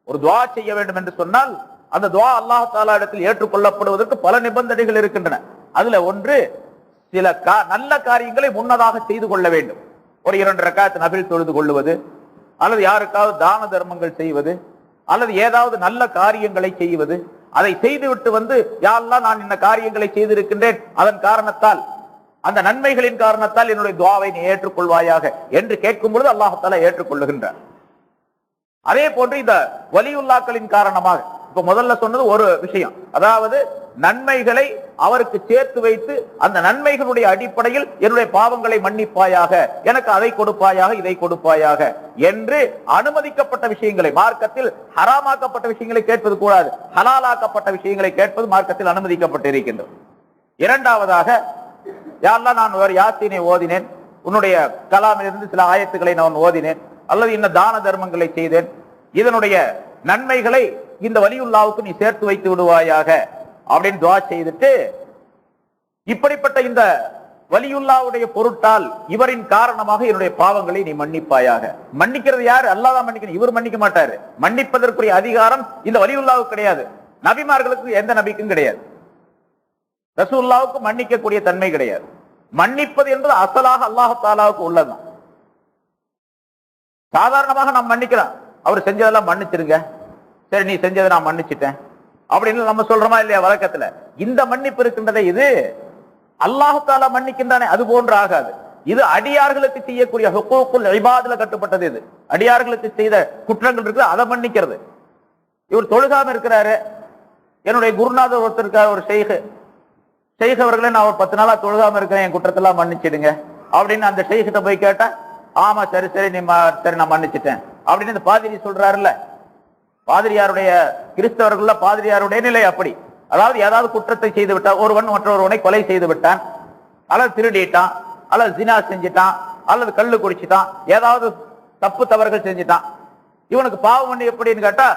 ஒரு துஆ செய்ய வேண்டும் என்று சொன்னால் அந்த துஆ அல்லாஹ் தஆலா இடத்தில் ஏற்றுக்கொள்ளப்படுவதற்கு பல நிபந்தனைகள் இருக்கின்றன. அதுல ஒன்று, சில நல்ல காரியங்களை முன்னதாக செய்து கொள்ள வேண்டும். ஒரு 2 ரக்காத் நஃபில் தொழுது கொள்வது, அல்லது யாருக்காவது தான தர்மங்கள் செய்வது, அல்லது ஏதாவது நல்ல காரியங்களை செய்வது. அதை செய்துவிட்டு வந்து யா அல்லாஹ் நான் இந்த காரியங்களை செய்திருக்கின்றேன், அதன் காரணத்தால், அந்த நன்மைகளின் காரணத்தால் என்னுடைய துஆவை நீ ஏற்றுக்கொள்வாயாக என்று கேட்கும் பொழுது அல்லாஹ் தஆலா ஏற்றுக்கொள்ளுகின்றார். அதே போன்று இந்த வலியுல்லாக்களின் காரணமாக, இப்ப முதல்ல சொன்னது ஒரு விஷயம், அதாவது நன்மைகளை அவருக்கு சேர்த்து வைத்து அந்த நன்மைகளுடைய அடிப்படையில் என்னுடைய பாவங்களை மன்னிப்பாயாக, எனக்கு அதை கொடுப்பாயாக, இதை கொடுப்பாயாக என்று அனுமதிக்கப்பட்ட விஷயங்களை, மார்க்கத்தில் ஹராமாக்கப்பட்ட விஷயங்களை கேட்பது கூடாது, ஹலாலாக்கப்பட்ட விஷயங்களை கேட்பது மார்க்கத்தில் அனுமதிக்கப்பட்டிருக்கின்றது. இரண்டாவதாக, யா அல்லாஹ் நான் ஒரு யாசீனை ஓதினேன், உன்னுடைய கலாமிலிருந்து சில ஆயத்துக்களை நான் ஓதினேன், அல்லது இந்த தான தர்மங்களை செய்தேன், இதனுடைய நன்மைகளை இந்த வலியுல்லாவுக்கு நீ சேர்த்து வைத்து விடுவாயாக அப்படின்னு துஆ செய்துட்டு, இப்படிப்பட்ட இந்த வலியுல்லாவுடைய பொருட்டால், இவரின் காரணமாக என்னுடைய பாவங்களை நீ மன்னிப்பாயாக. மன்னிக்கிறது யாரு? அல்லாஹ் தான் மன்னிக்கணும், இவர் மன்னிக்க மாட்டாரு. மன்னிப்பதற்குரிய அதிகாரம் இந்த வலியுல்லாவுக்கு கிடையாது, நபிமார்களுக்கு எந்த நபிக்கும் கிடையாது, ரசூலுல்லாவுக்கு மன்னிக்கக்கூடிய தன்மை கிடையாது. மன்னிப்பது என்பது அசலாக அல்லாஹ் தஆலாவுக்கு உள்ளதுதான். சாதாரணமாக நாம் மன்னிக்கலாம், அவர் செஞ்சதெல்லாம் மன்னிச்சிருங்க, சரி நீ செஞ்சதை நான் மன்னிச்சிட்டேன் அப்படின்னு நம்ம சொல்றோமா இல்லையா வழக்கத்துல. இந்த மன்னிப்பு இருக்கின்றதே, இது அல்லாஹ் தஆலா மன்னிக்கின்றானே அது போன்று ஆகாது. இது அடியார்களுக்கு செய்யக்கூடிய ஹுக்கூக்குல் இபாத்ல கட்டுப்பட்டது. இது அடியார்களுக்கு செய்த குற்றங்கள் இருக்குது, அதை மன்னிக்கிறது. இவர் தொழுகாம இருக்கிறாரு, என்னுடைய குருநாதர் ஒருத்தர் இருக்கார், ஒரு ஷெய்க் அவர்களே, நான் ஒரு 10 நாளா தொழுகாம இருக்கிறேன், என் குற்றத்தெல்லாம் மன்னிச்சிடுங்க அப்படின்னு அந்த ஷெய்கிட்ட போய் கேட்டா, ஆமா சரி சரி சரி நான் மன்னிச்சிட்டேன் அப்படின்னு இந்த பாதிரி சொல்றாருல்ல. பாதிரியாருடைய, கிறிஸ்தவர்கள பாதிரியாருடைய நிலை அப்படி. அதாவது ஏதாவது குற்றத்தை செய்து விட்டான், ஒருவன் மற்றொருவனை கொலை செய்து விட்டான், அல்லது திருடிட்டான், அல்லது ஜினா செஞ்சிட்டான், அல்லது கள்ளு குடிச்சிட்டான், ஏதாவது தப்பு தவறுகள் செஞ்சிட்டான், இவனுக்கு பாவம் பண்ணி எப்படின்னு கேட்டா,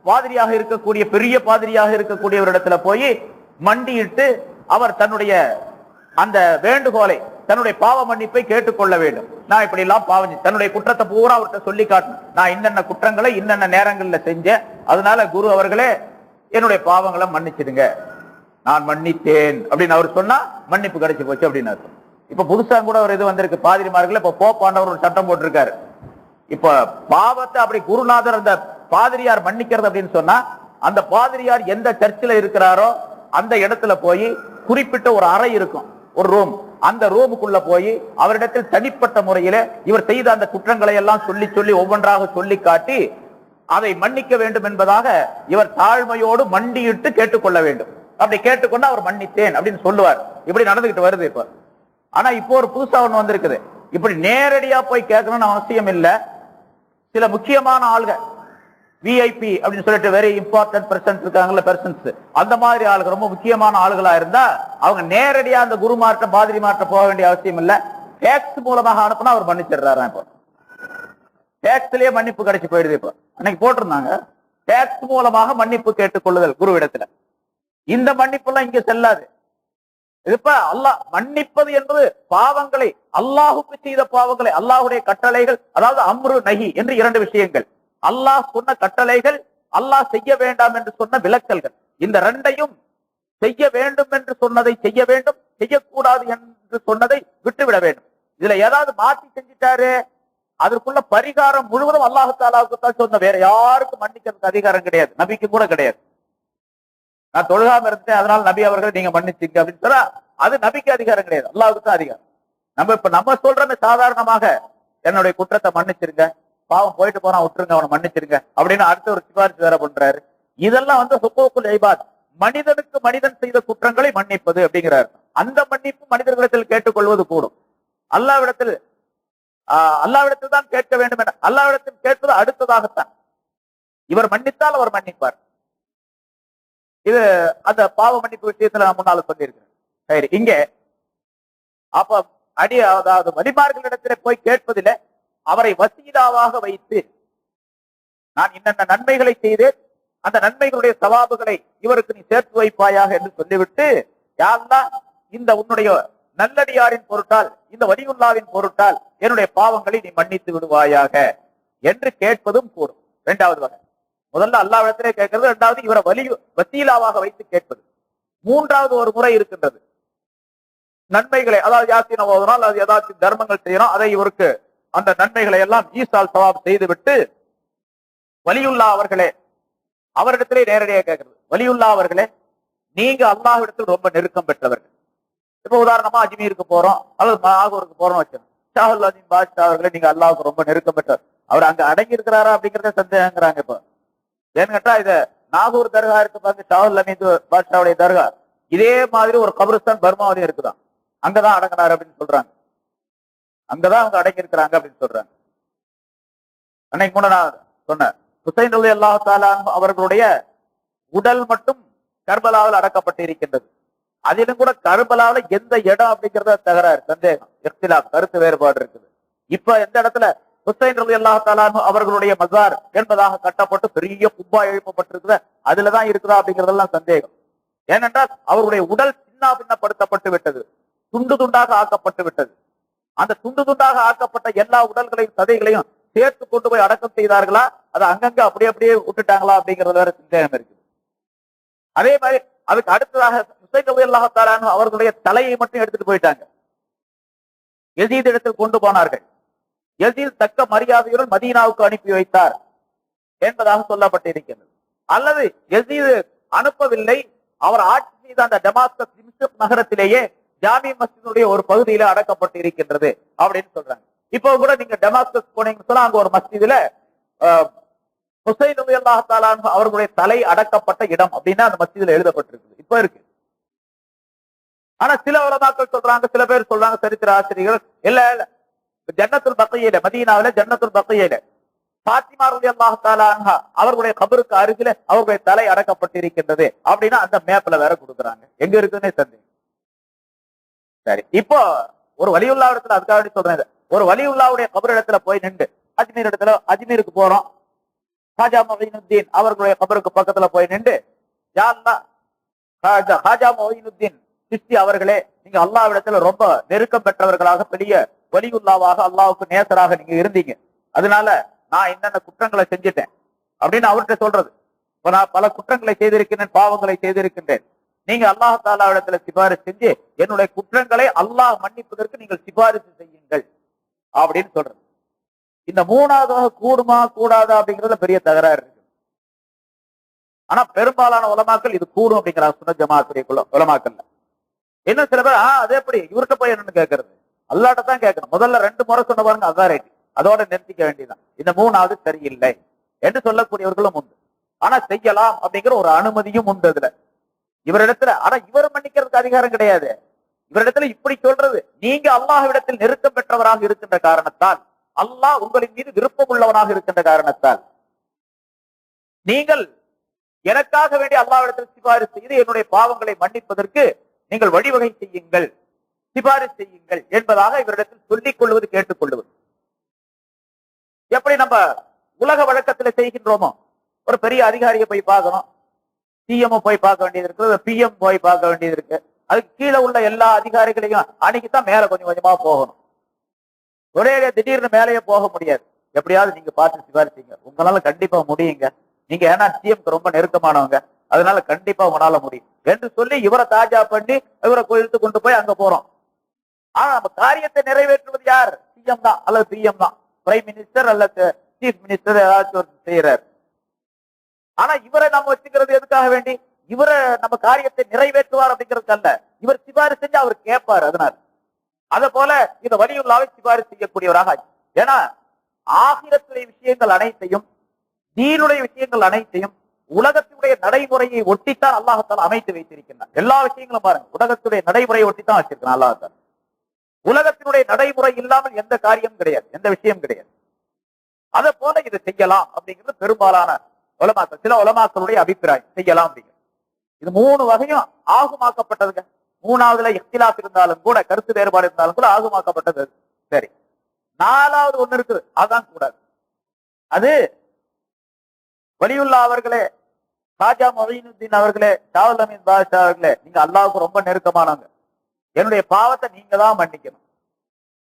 பாதிரியாக இருக்கக்கூடிய, பெரிய பாதிரியாக இருக்கக்கூடிய ஒரு இடத்துல போய் மண்டியிட்டு அவர் தன்னுடைய அந்த வேண்டுகோளை, தன்னுடைய பாவ மன்னிப்பை கேட்டுக்கொள்ள வேண்டும். நான் இப்படி எல்லாம் பாவம், தன்னுடைய குற்றத்தை பூரா அவர்கிட்ட சொல்லி காட்டணும், நான் இன்னென்ன குற்றங்களை இன்னென்ன நேரங்கள்ல செஞ்சேன், அதனால குரு அவர்களே என்னுடைய பாவங்களை மன்னிச்சிடுங்க, நான் மன்னித்தேன் அப்படின்னு அவர் சொன்னா மன்னிப்பு கிடைச்சு போச்சு அப்படின்னு அர்த்தம். இப்ப புதுசா கூட ஒரு இது வந்திருக்கு, பாதிரிமார்கள் இப்ப போப்பாண்டவர் ஒரு சட்டம் போட்டிருக்காரு. இப்ப பாவத்தை அப்படி குருநாதர் அந்த பாதிரியார் மன்னிக்கிறது அப்படின்னு சொன்னா, அந்த பாதிரியார் எந்த சர்ச்சில் இருக்கிறாரோ அந்த இடத்துல போய் குறிப்பிட்ட ஒரு அறை இருக்கும், ஒரு ரூம், அந்த ரூமுக்குள்ள போய் அவரிடத்தில் தனிப்பட்ட முறையில இவர் செய்த அந்த குற்றங்களை எல்லாம் சொல்லி சொல்லி ஒவ்வொன்றாக சொல்லி காட்டி அதை மன்னிக்க வேண்டும் என்பதாக இவர் தாழ்மையோடு மண்டியிட்டு கேட்டுக்கொள்ள வேண்டும். அப்படி கேட்டுக்கொண்டு அவர் மன்னித்தேன் அப்படின்னு சொல்லுவார். இப்படி நடந்துகிட்டு வருது இப்ப. ஆனா இப்போ ஒரு புதுசா ஒண்ணு வந்திருக்குது. இப்படி நேரடியா போய் கேட்கணும்னு அவசியம் இல்ல. சில முக்கியமான ஆள்கள் விஐபி அப்படின்னு சொல்லிட்டு வெரி இம்பார்ட்டன்ட் பர்சன்ஸ் இருக்காங்கல்ல, பர்சன்ஸ், அந்த மாதிரி ஆளுங்க ரொம்ப முக்கியமான ஆளுகளா இருந்தா அவங்க நேரடியா அந்த குருமார்ட்ட பாதிரி மாற்ற போக வேண்டிய அவசியம் இல்ல. டேக்ஸ் மூலமாக அனுப்புனா அவர் மன்னிச்சிடுறாரு. இப்போ டேக்ஸ்லயே மன்னிப்பு கிடைச்சு போயிடுது. இப்போ அன்னைக்கு போட்டிருந்தாங்க, டேக்ஸ் மூலமாக மன்னிப்பு கேட்டுக்கொள்ளுதல் குருவிடத்துல. இந்த மன்னிப்பு எல்லாம் இங்க செல்லாது. இப்ப அல்லாஹ் மன்னிப்பது என்பது பாவங்களை, அல்லாஹுக்கு செய்த பாவங்களை, அல்லாஹுடைய கட்டளைகள், அதாவது அம்ரு நஹி என்று இரண்டு விஷயங்கள். அல்லாஹ் சொன்ன கட்டளைகள், அல்லாஹ் செய்ய வேண்டாம் என்று சொன்ன விலக்கல்கள். இந்த ரெண்டையும் செய்ய வேண்டும் என்று சொன்னதை செய்ய வேண்டும், செய்யக்கூடாது என்று சொன்னதை விட்டுவிட வேண்டும். இதுல ஏதாவது மாற்றி செஞ்சிட்டாரு, அதற்குள்ள பரிகாரம் முழுவதும் அல்லாஹு தாலாவுக்கு தான் சொன்ன, வேற யாருக்கும் மன்னிக்கிறதுக்கு அதிகாரம் கிடையாது, நபிக்கு கூட கிடையாது. நான் தொழுகாம இருந்தேன் அதனால நபி அவர்கள் நீங்க மன்னிச்சுங்க அப்படின்னு சொன்னா அது நபிக்கு அதிகாரம் கிடையாது, அல்லாஹுக்கு தான் அதிகாரம். நம்ம சொல்றோமே சாதாரணமாக, என்னுடைய குற்றத்தை மன்னிச்சிருங்க, பாவம் போயிட்டு போனா விட்டுருங்க, அவனை மன்னிச்சிருங்க அப்படின்னு அடுத்த ஒரு சிபாரிசு வேற பண்றாரு. இதெல்லாம் ஹுக்கூக்குல் இபாத், மனிதனுக்கு மனிதன் செய்த குற்றங்களை மன்னிப்பது அப்படிங்கிறார். அந்த மன்னிப்பு மனிதர்களிடத்தில் கேட்டுக்கொள்வது கூடும். அல்லாவிடத்தில் தான் கேட்க வேண்டும் என அல்லாவிடத்தில் கேட்பது அடுத்ததாகத்தான். இவர் மன்னித்தால் அவர் மன்னிப்பார். இது அந்த பாவ மன்னிப்பு விஷயத்துல நான் முன்னால சொல்லியிருக்கிறேன். சரி, இங்க அப்ப அதாவது வலிமார்களிடத்திலே போய் கேட்பதில அவரை வசீலாவாக வைத்து, நான் இன்னென்ன நன்மைகளை செய்தேன், அந்த நன்மைகளுடைய சவாபுகளை இவருக்கு நீ சேர்த்து வைப்பாயாக என்று சொல்லிவிட்டு, யாரெல்லாம் இந்த உன்னுடைய நல்லடியாரின் பொருட்டால், இந்த வலியுல்லாவின் பொருட்டால் என்னுடைய பாவங்களை நீ மன்னித்து விடுவாயாக என்று கேட்பதும் கூடும். இரண்டாவது வகை. முதல்ல அல்லாஹ்விடத்திலே கேட்கிறது, இரண்டாவது இவரை வசீலாவாக வைத்து கேட்பது. மூன்றாவது ஒரு முறை இருக்கின்றது, நன்மைகளை, அதாவது யாசின் ஓதுனால், அது ஏதாச்சும் தர்மங்கள் செய்யணும், அதை இவருக்கு அந்த நன்மைகளை எல்லாம் ஈசால் சவாப் செய்துவிட்டு வலியுல்லா அவர்களே, அவரிடத்திலே நேரடியாக கேட்கிறது, வலியுல்லா அவர்களே நீங்க அல்லாஹ்விடத்தில் ரொம்ப நெருக்கம் பெற்றவர்கள். இப்ப உதாரணமா அஜ்மீருக்கு போறோம் அல்லது நாகூருக்கு போறோம் வச்சோம், ஷாஹுல் அஜீம் பாட்ஷா அவர்களே நீங்க அல்லாஹ்வுக்கு ரொம்ப நெருக்கம் பெற்றவர், அவர் அங்க அடங்கி இருக்கிறாரா அப்படிங்கறத சந்தேகங்கிறாங்க. இப்ப ஏன்னு கேட்டா, இது நாகூர் தர்கா இருக்கு பாருங்க, ஷாஹுல் அமீது பாட்ஷாவுடைய தர்கா, இதே மாதிரி ஒரு கபிரிஸ்தான் பர்மாவிலையும் இருக்குதான், அங்கதான் அடங்கினார் அப்படின்னு சொல்றாங்க, அங்கதான் அவங்க அடங்கி இருக்கிறாங்க அப்படின்னு சொல்றாங்க. அன்னைக்கு கூட நான் சொன்னேன், ஹுசைன் ரலியல்லாஹு தஆலா அவர்களுடைய உடல் மட்டும் கர்பலாவில் அடக்கப்பட்டு இருக்கின்றது. அதிலும் கூட கர்பலாவில் எந்த இடம் அப்படிங்கறத தகராறு, சந்தேகம், இக்திலாப், கருத்து வேறுபாடு இருக்குது. இப்ப எந்த இடத்துல ஹுசைன் ரலியல்லாஹு தஆலா அவர்களுடைய மஸார் என்பதாக கட்டப்பட்டு பெரிய குப்பா எழுப்பப்பட்டிருக்குது, அதுலதான் இருக்குதா அப்படிங்கறதெல்லாம் சந்தேகம். ஏனென்றால் அவருடைய உடல் சின்ன பின்னப்படுத்தப்பட்டு விட்டது, துண்டு துண்டாக ஆக்கப்பட்டு விட்டது. அந்த துண்டு துண்டாக ஆக்கப்பட்ட எல்லா உடல்களையும் சதைகளையும் சேர்த்து கொண்டு போய் அடக்கம் செய்தார்களா, அதை அங்கங்க அப்படியே விட்டுட்டாங்களா அப்படிங்கிறது வேற சந்தேகம் இருக்குது. அதே மாதிரி அதுக்கு அடுத்ததாக ஹுசைன் ரலியல்லாஹு தஆலா அவர்களுடைய தலையை மட்டும் எடுத்துட்டு போயிட்டாங்க, யஸீத் இடத்தில் கொண்டு போனார்கள். யஸீத் தக்க மரியாதையுடன் மதீனாவுக்கு அனுப்பி வைத்தார் என்பதாக சொல்லப்பட்டிருக்கிறது. அல்லது யஸீத் அனுப்பவில்லை, அவர் ஆட்சி செய்த அந்த டமாஸ்கஸ் திம்ஷ்க் நகரத்திலேயே ஜாமி மஸ்ஜிதுடைய ஒரு பகுதியில அடக்கப்பட்டு இருக்கின்றது அப்படின்னு சொல்றாங்க. இப்போ கூட நீங்க டமாஸ்கஸ் போனீங்கன்னு சொன்னா அங்க ஒரு மஸ்ஜிதுல ஹுசைன் ரலியல்லாஹு தஆலா அவர்களுடைய தலை அடக்கப்பட்ட இடம் அப்படின்னா அந்த மஸ்ஜிதுல எழுதப்பட்டிருக்குது, இப்ப இருக்கு. ஆனா சில உலமாக்கள் சொல்றாங்க, சில பேர் சொல்றாங்க, சரித்திர ஆசிரியர்கள், இல்ல ஜன்னத்துல் பக்கியில, மதீனாவில ஜன்னத்துல் பக்கியில பாத்திமா ரலியல்லாஹு தஆலா அன்ஹா அவர்களுடைய கபருக்கு அருகில அவர்களுடைய தலை அடக்கப்பட்டு இருக்கின்றது அப்படின்னா அந்த மேப்ல வேற கொடுக்குறாங்க, எங்க இருக்குன்னே சந்தேகம். சரி, இப்போ ஒரு வலியுல்லா இடத்துல, அதுக்காக சொல்றேன், ஒரு வலியுல்லாவுடைய கபர் இடத்துல போய் நின்று, அஜ்மீர் இடத்துல, அஜ்மீருக்கு போறோம், ஹாஜா மொஹினுத்தீன் அவர்களுடைய கபருக்கு பக்கத்துல போய் நின்று, யா அல்லாஹ், ஹாஜா மொஹினுத்தீன் சிஸ்தி அவர்களே நீங்க அல்லாஹ்விடத்துல ரொம்ப நெருக்கம் பெற்றவர்களாக, பெரிய வலியுல்லாவாக, அல்லாஹ்வுக்கு நேசராக நீங்க இருந்தீங்க, அதனால நான் என்னென்ன குற்றங்களை செஞ்சுட்டேன் அப்படின்னு அவர்கிட்ட சொல்றது. நான் பல குற்றங்களை செய்திருக்கின்றேன், பாவங்களை செய்திருக்கின்றேன், நீங்க அல்லாஹ் தஆலாவிடத்துல சிபாரிசு செஞ்சு என்னுடைய குற்றங்களை அல்லாஹ் மன்னிப்பதற்கு நீங்கள் சிபாரிசு செய்யுங்கள் அப்படின்னு சொல்றது. இந்த மூணாவதாக கூடுமா கூடாதா அப்படிங்கறதுல பெரிய தகராறு இருக்கு. ஆனா பெரும்பாலான உலமாக்கள் இது கூடும் அப்படிங்கிறாங்க, சுன்னத் ஜமாஅத்துடைய உலமாக்கள்ல. என்ன சில பேர் அதே எப்படி இவர்கிட்ட போய் என்னன்னு கேட்கறது, அல்லாஹ்ட்ட தான் கேட்கணும். முதல்ல 2 முறை சொன்ன பாருங்க, அதான் ரைட், அதோட நிறுத்திக்க வேண்டியதான். இந்த மூணாவது சரியில்லை என்று சொல்லக்கூடியவர்களும் உண்டு. ஆனா செய்யலாம் அப்படிங்கிற ஒரு அனுமதியும் உண்டு அதுல இவரிடத்துல. ஆனா இவர் மன்னிக்கிறதுக்கு அதிகாரம் கிடையாது. இவரிடத்துல இப்படி சொல்றது, நீங்க அல்லாஹ்விடத்தில் நெருக்கம் பெற்றவராக இருக்கின்ற காரணத்தால், அல்லாஹ் உங்களின் மீது விருப்பம் உள்ளவனாக இருக்கின்ற காரணத்தால், நீங்கள் எனக்காக வேண்டிய அல்லாஹ்விடத்தில் சிபாரிசு செய்து என்னுடைய பாவங்களை மன்னிப்பதற்கு நீங்கள் வழிவகை செய்யுங்கள், சிபாரிசு செய்யுங்கள் என்பதாக இவரிடத்தில் சொல்லிக் கொள்வது, கேட்டுக்கொள்வது. எப்படி நம்ம உலக வழக்கத்தில் செய்கின்றோமோ, ஒரு பெரிய அதிகாரியை போய் பார்க்கணும், சிஎம் போய் பார்க்க வேண்டியது இருக்கு, பிஎம் போய் பார்க்க வேண்டியது இருக்கு, அதுக்கு கீழே உள்ள எல்லா அதிகாரிகளையும் அன்னைக்குதான் மேல கொஞ்சம் கொஞ்சமா போகணும். ஒரே திடீர்னு மேலேயே போக முடியாது. எப்படியாவது நீங்க பார்த்து சிபாரிசீங்க, உங்களால கண்டிப்பா முடியுங்க, நீங்க ஏன்னா சிஎம்க்கு ரொம்ப நெருக்கமானவங்க, அதனால கண்டிப்பா உங்களால முடியும் என்று சொல்லி இவரை தாஜா பண்ணி இவரை இழுத்து கொண்டு போய் அங்க போறோம். ஆனா நம்ம காரியத்தை நிறைவேற்றுவது யார்? சிஎம் தான் அல்லது பிஎம் தான், பிரைம் மினிஸ்டர் அல்லது சீஃப் மினிஸ்டர் ஏதாச்சும் செய்யறாரு. ஆனா இவரை நம்ம வச்சுக்கிறது எதுக்காக வேண்டி? இவரை நம்ம காரியத்தை நிறைவேற்றுவார் அப்படிங்கிறது அல்ல, இவர் சிபாரிசு செஞ்சு அவர் கேட்பார். அதனால அத போல இந்த வலியுல்லாவை சிபாரிசு செய்யக்கூடியவராக. ஏன்னா ஆகிரத்துடைய விஷயங்கள் அனைத்தையும், தீனுடைய விஷயங்கள் அனைத்தையும் உலகத்தினுடைய நடைமுறையை ஒட்டித்தான் அல்லாஹால அமைத்து வைத்திருக்கின்றார். எல்லா விஷயங்களும் பாருங்க, உலகத்துடைய நடைமுறையை ஒட்டித்தான் வச்சிருக்கான் அல்லாஹால. உலகத்தினுடைய நடைமுறை இல்லாமல் எந்த காரியம் கிடையாது, எந்த விஷயம் கிடையாது. அதை போல இதை செய்யலாம் அப்படிங்கிறது பெரும்பாலான உலமாக்கள், சில உலமாக்களுடைய அபிப்பிராயம் செய்யலாம் அப்படிங்கிறது. இது மூணு வகையும் ஆகுமாக்கப்பட்டதுங்க. மூணாவதுல இஃப்திலாஃப் இருந்தாலும் கூட, கருத்து வேறுபாடு இருந்தாலும் கூட ஆகுமாக்கப்பட்டது. சரி, நாலாவது ஒண்ணு இருக்குது, அதான் கூடாது. அது வலியுல்லா அவர்களே, காஜா மொஹீனுத்தீன் அவர்களே, ஷாவுல் அமீன் பாஷா அவர்களே, நீங்க அல்லாஹ்வுக்கு ரொம்ப நெருக்கமானவங்க, என்னுடைய பாவத்தை நீங்க தான் மன்னிக்கணும்,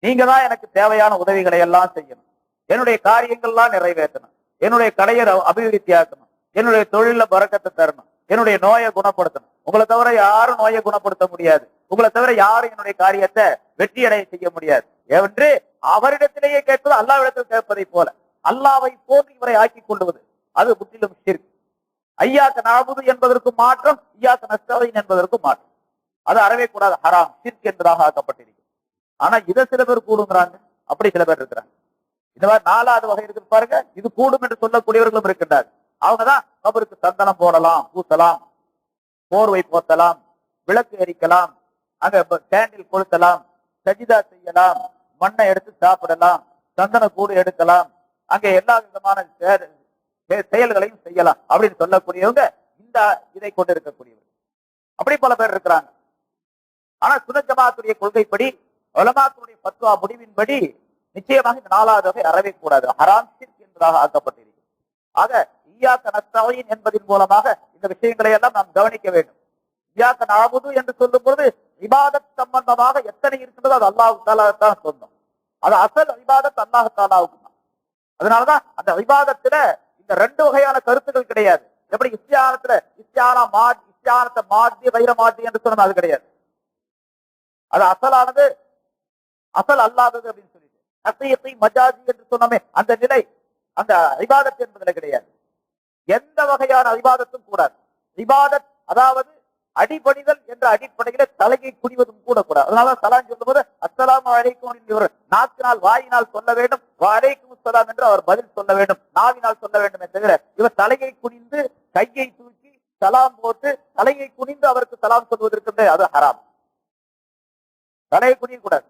நீங்க தான் எனக்கு தேவையான உதவிகளை எல்லாம் செய்யணும், என்னுடைய காரியங்கள்லாம் நிறைவேற்றணும், என்னுடைய கடையை அபிவிருத்தி ஆக்கணும், என்னுடைய தொழில பறக்கத்தை தரணும், என்னுடைய நோயை குணப்படுத்தணும். உங்களை தவிர யாரும் நோயை குணப்படுத்த முடியாது, உங்களை தவிர யாரும் என்னுடைய காரியத்தை வெற்றி அடைய செய்ய முடியாது என்று அவரிடத்திலேயே கேட்பது அல்லாஹ்விடத்தில் கேட்பதை போல, அல்லாஹ்வை போன்று இவரை ஆக்கிக் கொள்வது, அது முற்றிலும் ஷிர்க். ஐயாக்க நஅபுது என்பதற்கு மாற்றம், இய்யாக நஸ்தஈன் என்பதற்கு மாற்றம். அது அறவே கூடாது, ஹராம், ஷிர்க் என்பதாக ஆக்கப்பட்டிருக்கு. ஆனா இதை சில பேர் கூடுங்கிறாங்க, அப்படி சில பேர் இருக்கிறாங்க. இந்த மாதிரி நாலாவது வகை இருக்கு பாருங்க, இது கூடும் என்று சொல்லக்கூடியவர்களும் இருக்கின்றார். அவங்கதான் கபருக்கு சந்தனம் போடலாம், பூசலாம், போர்வை போத்தலாம், விளக்கு எரிக்கலாம், அங்க கேண்டில் கொளுத்தலாம், சஜிதா செய்யலாம், மண்ணை எடுத்து சாப்பிடலாம், சந்தன கூடு எடுக்கலாம், அங்க எல்லா விதமான செயல்களையும் செய்யலாம் அப்படின்னு சொல்லக்கூடியவங்க இந்த இதை கொண்டு இருக்கக்கூடியவங்க. அப்படி பல பேர் இருக்கிறாங்க. ஆனா சுன்னத் ஜமாஅத்துடைய கொள்கைப்படி, உலமாக்களுடைய ஃபத்வா முடிவின்படி நிச்சயமாக இந்த நாலாவது வகை அறவே கூடாது, ஹராம், ஷிர்க் என்பதாக ஆக்கப்பட்டிருக்கு. ஆக இய்யாக நஸ்தஈன் என்பதன் மூலமாக இந்த விஷயங்களை எல்லாம் நாம் கவனிக்க வேண்டும். இய்யாக நஅபுது என்று சொல்லும் பொழுது இபாதத் சம்பந்தமாக எத்தனை இருக்கின்றதோ அது அல்லாஹ் தஆலா தான் சொந்தம். அது அசல் இபாதத் அல்லாஹ் தஆலாவுக்கு தான். அதனாலதான் அந்த இபாதத்துல இந்த ரெண்டு வகையான கருத்துக்கள் கிடையாது. எப்படி இஸ்தியானத்துல இஸ்தியானத்தை மாத்தி வைர மாத்தி என்று சொன்னது அது கிடையாது. அது அசலானது, அசல் அல்லாதது அப்படின்னு சொல்லிட்டு ஹகீகி மஜாசி என்று சொன்னமே அந்த நிலை, அந்த இபாதத் என்பதில் கிடையாது. எந்த வகையான இபாதத்தும் கூடாது. இபாதத் அதாவது அடிபணிதல் என்ற அடிப்படையில தலையை குடிவதும் கூட கூடாது. அதனால சலாம் சொல்லும் போது அஸ்ஸலாமு அலைக்கும் என்று நாக்கினால் வாயினால் சொல்ல வேண்டும், வலைக்கும் அஸ்ஸலாம் என்று அவர் பதில் சொல்ல வேண்டும், நாவினால் சொல்ல வேண்டும் தவிர இவர் தலையை குனிந்து கையை தூக்கி சலாம் போட்டு தலையை குனிந்து அவருக்கு சலாம் சொல்வதற்கு அது ஹராம். தலையை குனிய கூடாது.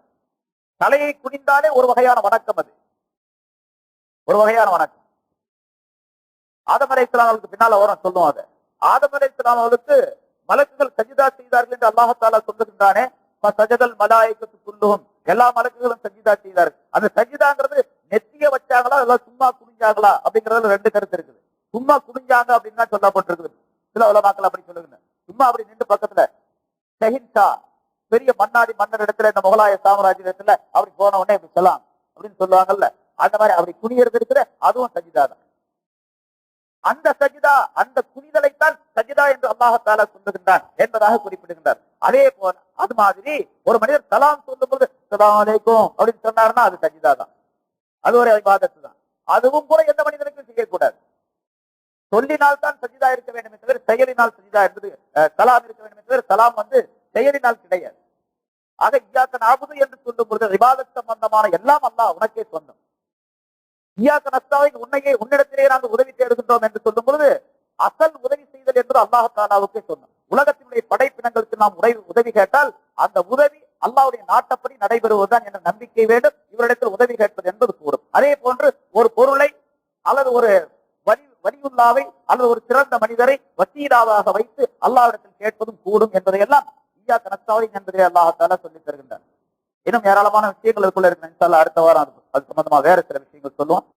தலையை குனிந்தாலே ஒரு வகையான வணக்கம், அது ஒரு வகையான வணக்கம். ஆதம் அலைஹிஸ்ஸலாம் அவர்களுக்கு பின்னால வரும் சொல்லுவோம். அதை ஆதம் அலைஹிஸ்ஸலாம் அவர்களுக்கு மலக்குகள் சஜிதா செய்தார்கள் என்று அல்லாஹ் தஆலா சொல்லுகின்றானே, சஜதல் மலாயிகத்து குல்லுஹும், எல்லா மலக்குகளும் சஜிதா செய்தார்கள். அந்த சஜிதாங்கிறது நெத்திய வச்சாங்களா இல்ல சும்மா குனிஞ்சாங்களா அப்படிங்கறதுல ரெண்டு கருத்து இருக்குது. சும்மா குனிஞ்சாங்க அப்படின்னு தான் சொல்லப்பட்டிருக்குது. சில உலமாக்கள் அப்படி சொல்லுங்க, சும்மா அப்படி நின்று பக்கத்துல ஷஹின்ஷா பெரிய மன்னாடி மன்னர் இடத்துல, இந்த முகலாய சாம்ராஜ்யத்துல அப்படி போன உடனே இப்படி சொல்லலாம் அப்படின்னு சொல்லுவாங்கல்ல, அந்த மாதிரி அப்படி குனியறது இருக்கிற அதுவும் சஜிதா தான். அந்த சஜிதா, அந்த குனிதலைத்தான் சஜிதா என்று அல்லாஹ் தஆலா சொல்லுகின்றான் என்பதாக குறிப்பிடுகின்றார். அதே போல அது மாதிரி ஒரு மனிதர் சலாம் சொல்லும் போது அஸ்ஸலாமு அலைக்கும் அப்படின்னு சொன்னார்னா அது சஜிதா தான், அது ஒரு இபாதத்து தான். அதுவும் கூட எந்த மனிதனுக்கும் செய்யக்கூடாது. சொல்லினால் தான் சஜிதா இருக்க வேண்டும் என்று, செயலினால் சஜிதா என்பது சலாம் இருக்க வேண்டும் என்று, சலாம் செயலினால் கிடையாது. ஆக இய்யாக நஅபுது என்று சொல்லும் பொழுது இபாதத் சம்பந்தமான எல்லாம் அல்லாஹ் உனக்கே சொந்தம். இய்யாக நஸ்தாயின் உன்னையே உன்னிடத்திலே நாங்கள் உதவி தேடுகின்றோம் என்று சொல்லும் பொழுது அசல் உதவி செய்தல் என்று அல்லாஹ் தஆலாவுக்கே சொன்னோம். உலகத்தினுடைய படைப்பினங்களுக்கு நாம் உதவி கேட்டால் அந்த உதவி அல்லாஹ்வுடைய நாட்டப்படி நடைபெறுவதுதான் என்ற நம்பிக்கை வேண்டும். இவரிடத்தில் உதவி கேட்பது என்பது கூடும். அதே போன்று ஒரு பொருளை அல்லது ஒரு வலியுல்லாவை அல்லது ஒரு சிறந்த மனிதரை வசீலாவாக வைத்து அல்லாஹ்விடத்தில் கேட்பதும் கூடும் என்பதையெல்லாம் இய்யாக நஸ்தாயின் என்பதை அல்லாஹ் தஆலா சொல்லித் தருகின்றார். இன்னும் ஏராளமான விஷயங்கள் இருக்குள்ள இருக்கு. அடுத்த வாரம் அது சம்பந்தமா வேற சில விஷயங்கள் சொல்லுவோம்.